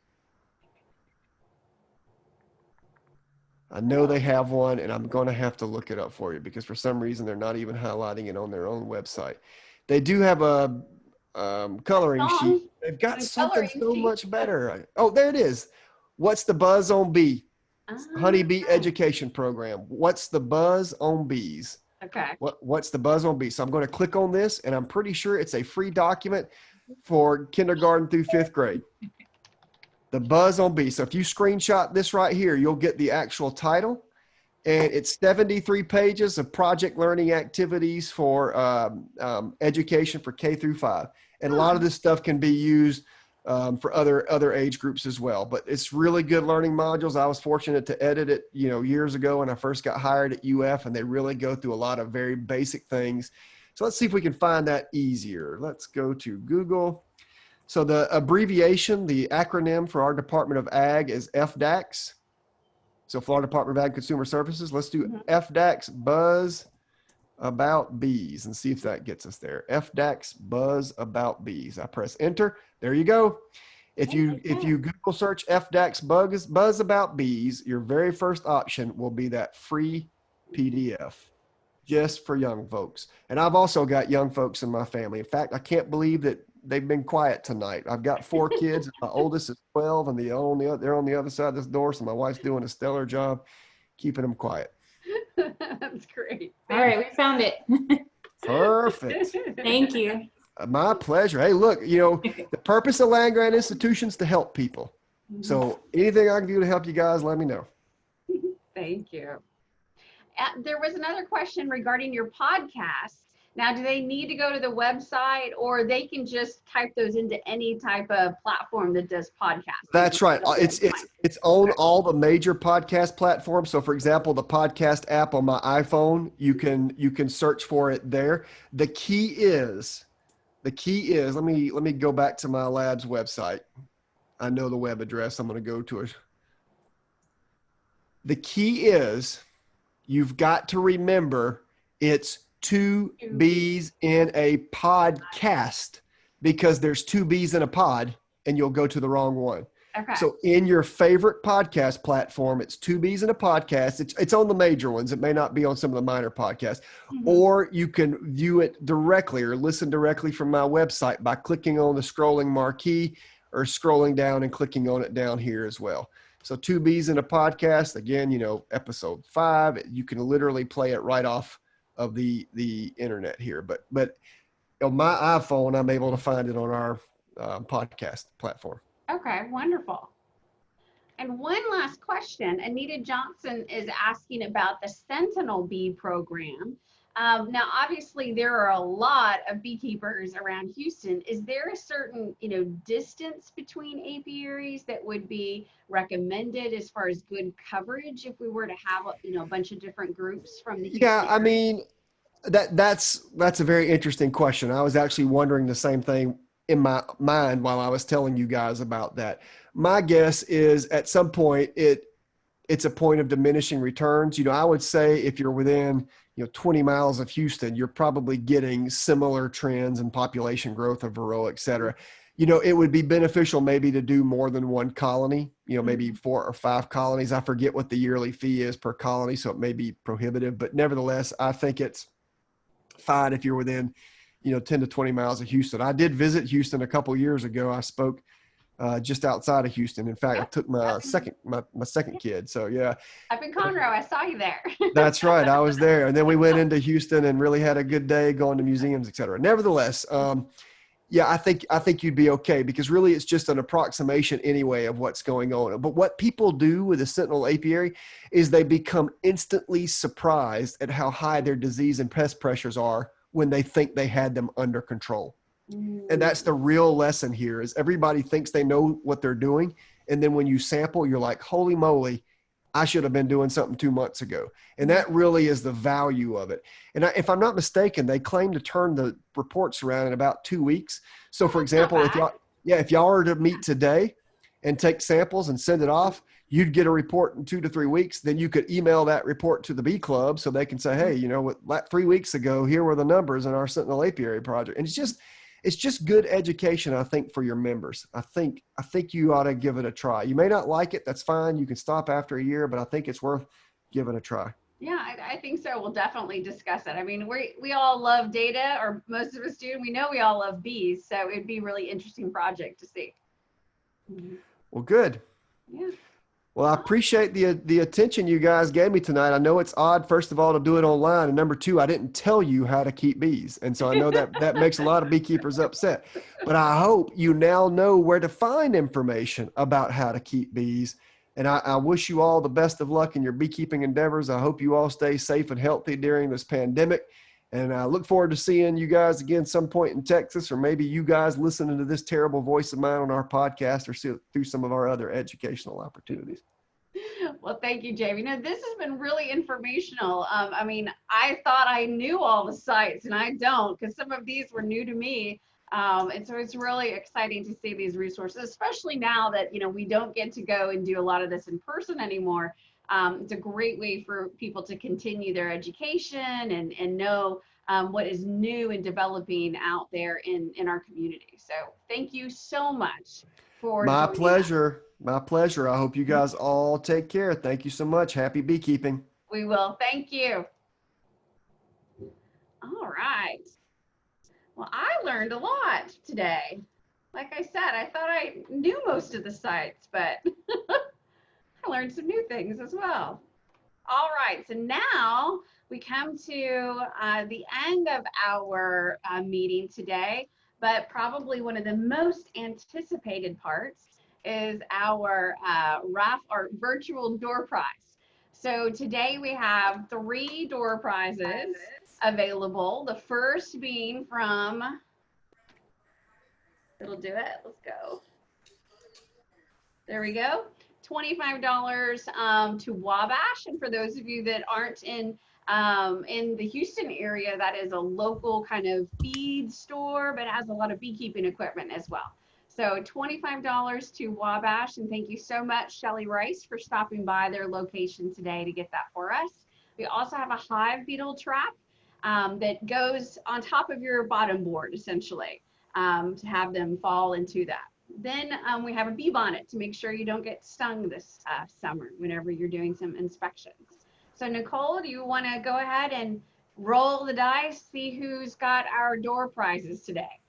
I know they have one, and I'm going to have to look it up for you because for some reason they're not even highlighting it on their own website. They do have a coloring sheet. They've got something so much better. Oh, there it is. What's the buzz on bee? Honeybee Education Program. What's the buzz on bees? Okay. What's the buzz on bees? So I'm going to click on this, and I'm pretty sure it's a free document for kindergarten through 5th grade. The buzz on bees. So if you screenshot this right here, you'll get the actual title. And it's 73 pages of project learning activities for education for K through 5. And a lot of this stuff can be used for other age groups as well. But it's really good learning modules. I was fortunate to edit it, years ago when I first got hired at UF, and they really go through a lot of very basic things. So let's see if we can find that easier. Let's go to Google. So the abbreviation, the acronym for our Department of Ag is FDACS. So Florida Department of Ag Consumer Services. Let's do FDACS Buzz About Bees and see if that gets us there. FDACS Buzz About Bees. I press enter. There you go. If you Google search FDACS Buzz About Bees, your very first option will be that free PDF just for young folks. And I've also got young folks in my family. In fact, I can't believe that they've been quiet tonight. I've got 4 kids. My oldest is 12, and they're on the other side of this door. So my wife's doing a stellar job keeping them quiet. That's great. All right, we found it. Perfect. Thank you. My pleasure. Hey, look, the purpose of land grant institutions is to help people. So anything I can do to help you guys, let me know. Thank you. There was another question regarding your podcast. Now, do they need to go to the website, or they can just type those into any type of platform that does podcasts? That's right. It's on all the major podcast platforms. So for example, the podcast app on my iPhone, you can search for it there. The key is, let me go back to my lab's website. I know the web address. I'm going to go to it. The key is, you've got to remember it's 2 bees in a podcast, because there's 2 bees in a pod and you'll go to the wrong one. Okay. So in your favorite podcast platform, it's 2 bees in a podcast. It's on the major ones. It may not be on some of the minor podcasts, or you can view it directly or listen directly from my website by clicking on the scrolling marquee or scrolling down and clicking on it down here as well. So 2 bees in a podcast, again, episode 5, you can literally play it right off of the internet here. But on my iPhone, I'm able to find it on our podcast platform. Okay, wonderful. And one last question. Anita Johnson is asking about the Sentinel Bee program. Now, obviously, there are a lot of beekeepers around Houston. Is there a certain, distance between apiaries that would be recommended as far as good coverage if we were to have, a bunch of different groups from the Yeah, Houston I area? mean, that's a very interesting question. I was actually wondering the same thing in my mind while I was telling you guys about that. My guess is at some point it's a point of diminishing returns. I would say if you're within, 20 miles of Houston, you're probably getting similar trends in population growth of Varroa, et cetera. It would be beneficial maybe to do more than one colony, maybe 4 or 5 colonies. I forget what the yearly fee is per colony, so it may be prohibitive, but nevertheless, I think it's fine if you're within, 10 to 20 miles of Houston. I did visit Houston a couple years ago. I spoke just outside of Houston. In fact, I Yep. took my second kid. So yeah, Up in Conroe, I saw you there. that's right. I was there, and then we went into Houston and really had a good day going to museums, et cetera. Nevertheless, yeah, I think you'd be okay because really it's just an approximation anyway of what's going on. But what people do with a sentinel apiary is they become instantly surprised at how high their disease and pest pressures are when they think they had them under control. And that's the real lesson here is everybody thinks they know what they're doing. And then when you sample, you're like, holy moly, I should have been doing something 2 months ago. And that really is the value of it. And if I'm not mistaken, they claim to turn the reports around in about 2 weeks. So for That's not example, bad. if y'all were to meet today and take samples and send it off, you'd get a report in 2 to 3 weeks. Then you could email that report to the bee club so they can say, hey, what 3 weeks ago, here were the numbers in our sentinel apiary project. And it's just good education, I think, for your members. I think you ought to give it a try. You may not like it. That's fine. You can stop after a year, but I think it's worth giving a try. Yeah, I think so. We'll definitely discuss it. I mean, we all love data, or most of us do. We know we all love bees, so it'd be a really interesting project to see. Well, good. Yeah. Well, I appreciate the attention you guys gave me tonight. I know it's odd, first of all, to do it online, and number two, I didn't tell you how to keep bees, and so I know that makes a lot of beekeepers upset. But I hope you now know where to find information about how to keep bees. And I wish you all the best of luck in your beekeeping endeavors. I hope you all stay safe and healthy during this pandemic. And I look forward to seeing you guys again some point in Texas, or maybe you guys listening to this terrible voice of mine on our podcast or through some of our other educational opportunities. Well, thank you, Jamie. This has been really informational. I mean, I thought I knew all the sites, and I don't, because some of these were new to me. And so it's really exciting to see these resources, especially now that, we don't get to go and do a lot of this in person anymore. It's a great way for people to continue their education and know what is new and developing out there in our community. So thank you so much for My joining us. pleasure. My pleasure. I hope you guys all take care. Thank you so much. Happy beekeeping. We will. Thank you. All right. Well, I learned a lot today. Like I said, I thought I knew most of the sites, but I learned some new things as well. All right, so now we come to the end of our meeting today, but probably one of the most anticipated parts is our or virtual door prize. So today we have 3 door prizes available. The first being from, it'll do it, let's go. There we go. $25 to Wabash. And for those of you that aren't in the Houston area, that is a local kind of feed store, but has a lot of beekeeping equipment as well. So $25 to Wabash. And thank you so much, Shelly Rice, for stopping by their location today to get that for us. We also have a hive beetle trap that goes on top of your bottom board, essentially, to have them fall into that. Then we have a bee bonnet to make sure you don't get stung this summer whenever you're doing some inspections. So Nicole, do you want to go ahead and roll the dice, see who's got our door prizes today?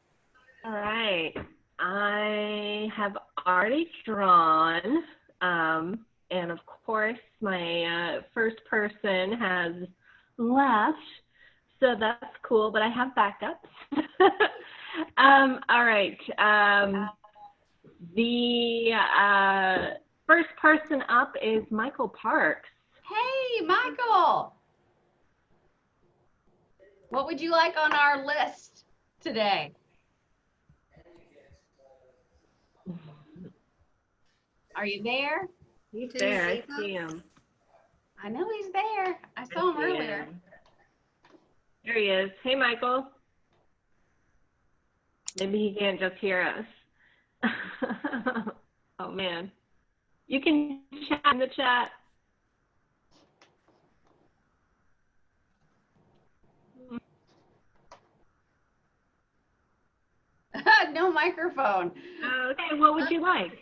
All right. I have already drawn, and of course my first person has left, so that's cool, but I have backups. All right. The first person up is Michael Parks. Hey, Michael. What would you like on our list today? Are you there? He's there. I see him. I know he's there. I saw him earlier. There he is. Hey, Michael. Maybe he can't just hear us. Oh, man. You can chat in the chat. No microphone. Okay, what would you like?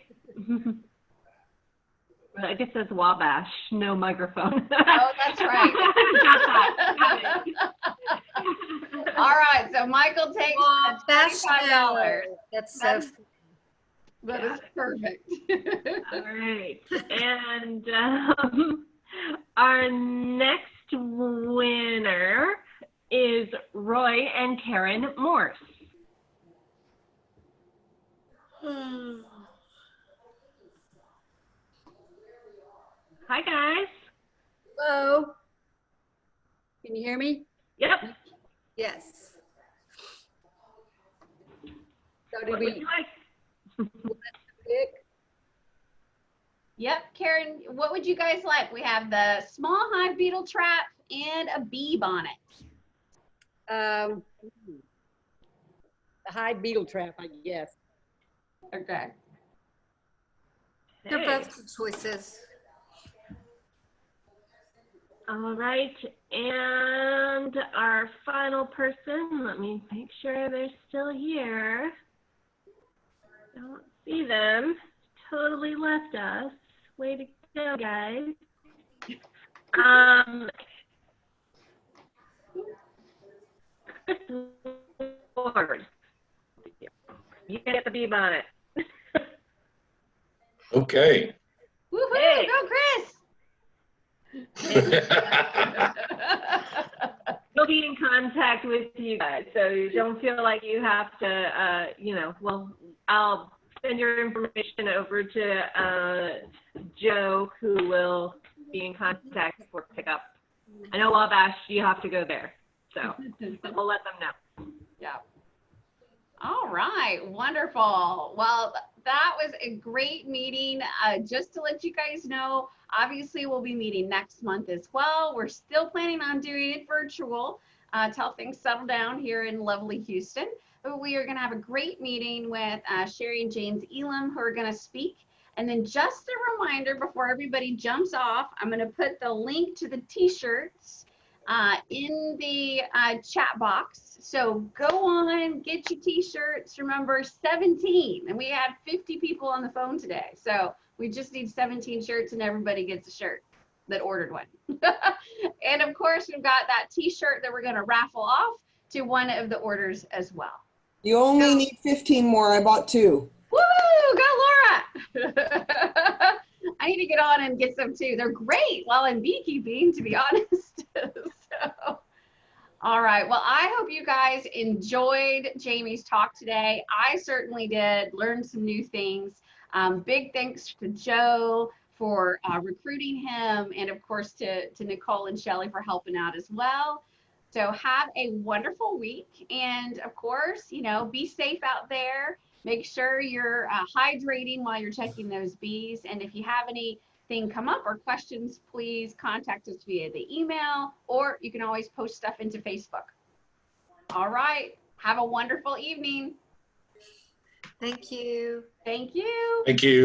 I guess that's Wabash, no microphone. Oh, that's right. Got that. All right, so Michael takes $25. That's so. That is perfect. All right, and our next winner is Roy and Karen Morse. Hi, guys. Hello. Can you hear me? Yep. Yes. So What did would we you like? pick? Yep, Karen, what would you guys like? We have the small hive beetle trap and a bee bonnet. The hive beetle trap, I guess. Okay. They're Hey. both good choices. All right, and our final person, let me make sure they're still here. Don't see them. Totally left us. Way to go, guys. Chris Ward. You get the bee bonnet. Okay. Woohoo, Hey. go Chris! We'll be in contact with you guys, so you don't feel like you have to, well, I'll send your information over to Joe, who will be in contact for pickup. I know Wabash, you have to go there, so we'll let them know. Yeah. All right, wonderful. Well, that was a great meeting. Just to let you guys know, obviously we'll be meeting next month as well. We're still planning on doing it virtual till things settle down here in lovely Houston. But we are going to have a great meeting with Sherry and James Elam, who are going to speak. And then just a reminder before everybody jumps off, I'm going to put the link to the t-shirts in the chat box. So go on, get your t-shirts. Remember 17, and we had 50 people on the phone today. So we just need 17 shirts and everybody gets a shirt that ordered one. And of course, we've got that t-shirt that we're going to raffle off to one of the orders as well. You only need 15 more. I bought 2. Woo! Go Laura! I need to get on and get some too. They're great while I'm beekeeping, to be honest. So, all right. Well, I hope you guys enjoyed Jamie's talk today. I certainly did. Learned some new things. Big thanks to Joe for recruiting him, and of course to Nicole and Shelley for helping out as well. So have a wonderful week, and of course, be safe out there. Make sure you're hydrating while you're checking those bees. And if you have anything come up or questions, please contact us via the email, or you can always post stuff into Facebook. All right. Have a wonderful evening. Thank you. Thank you. Thank you.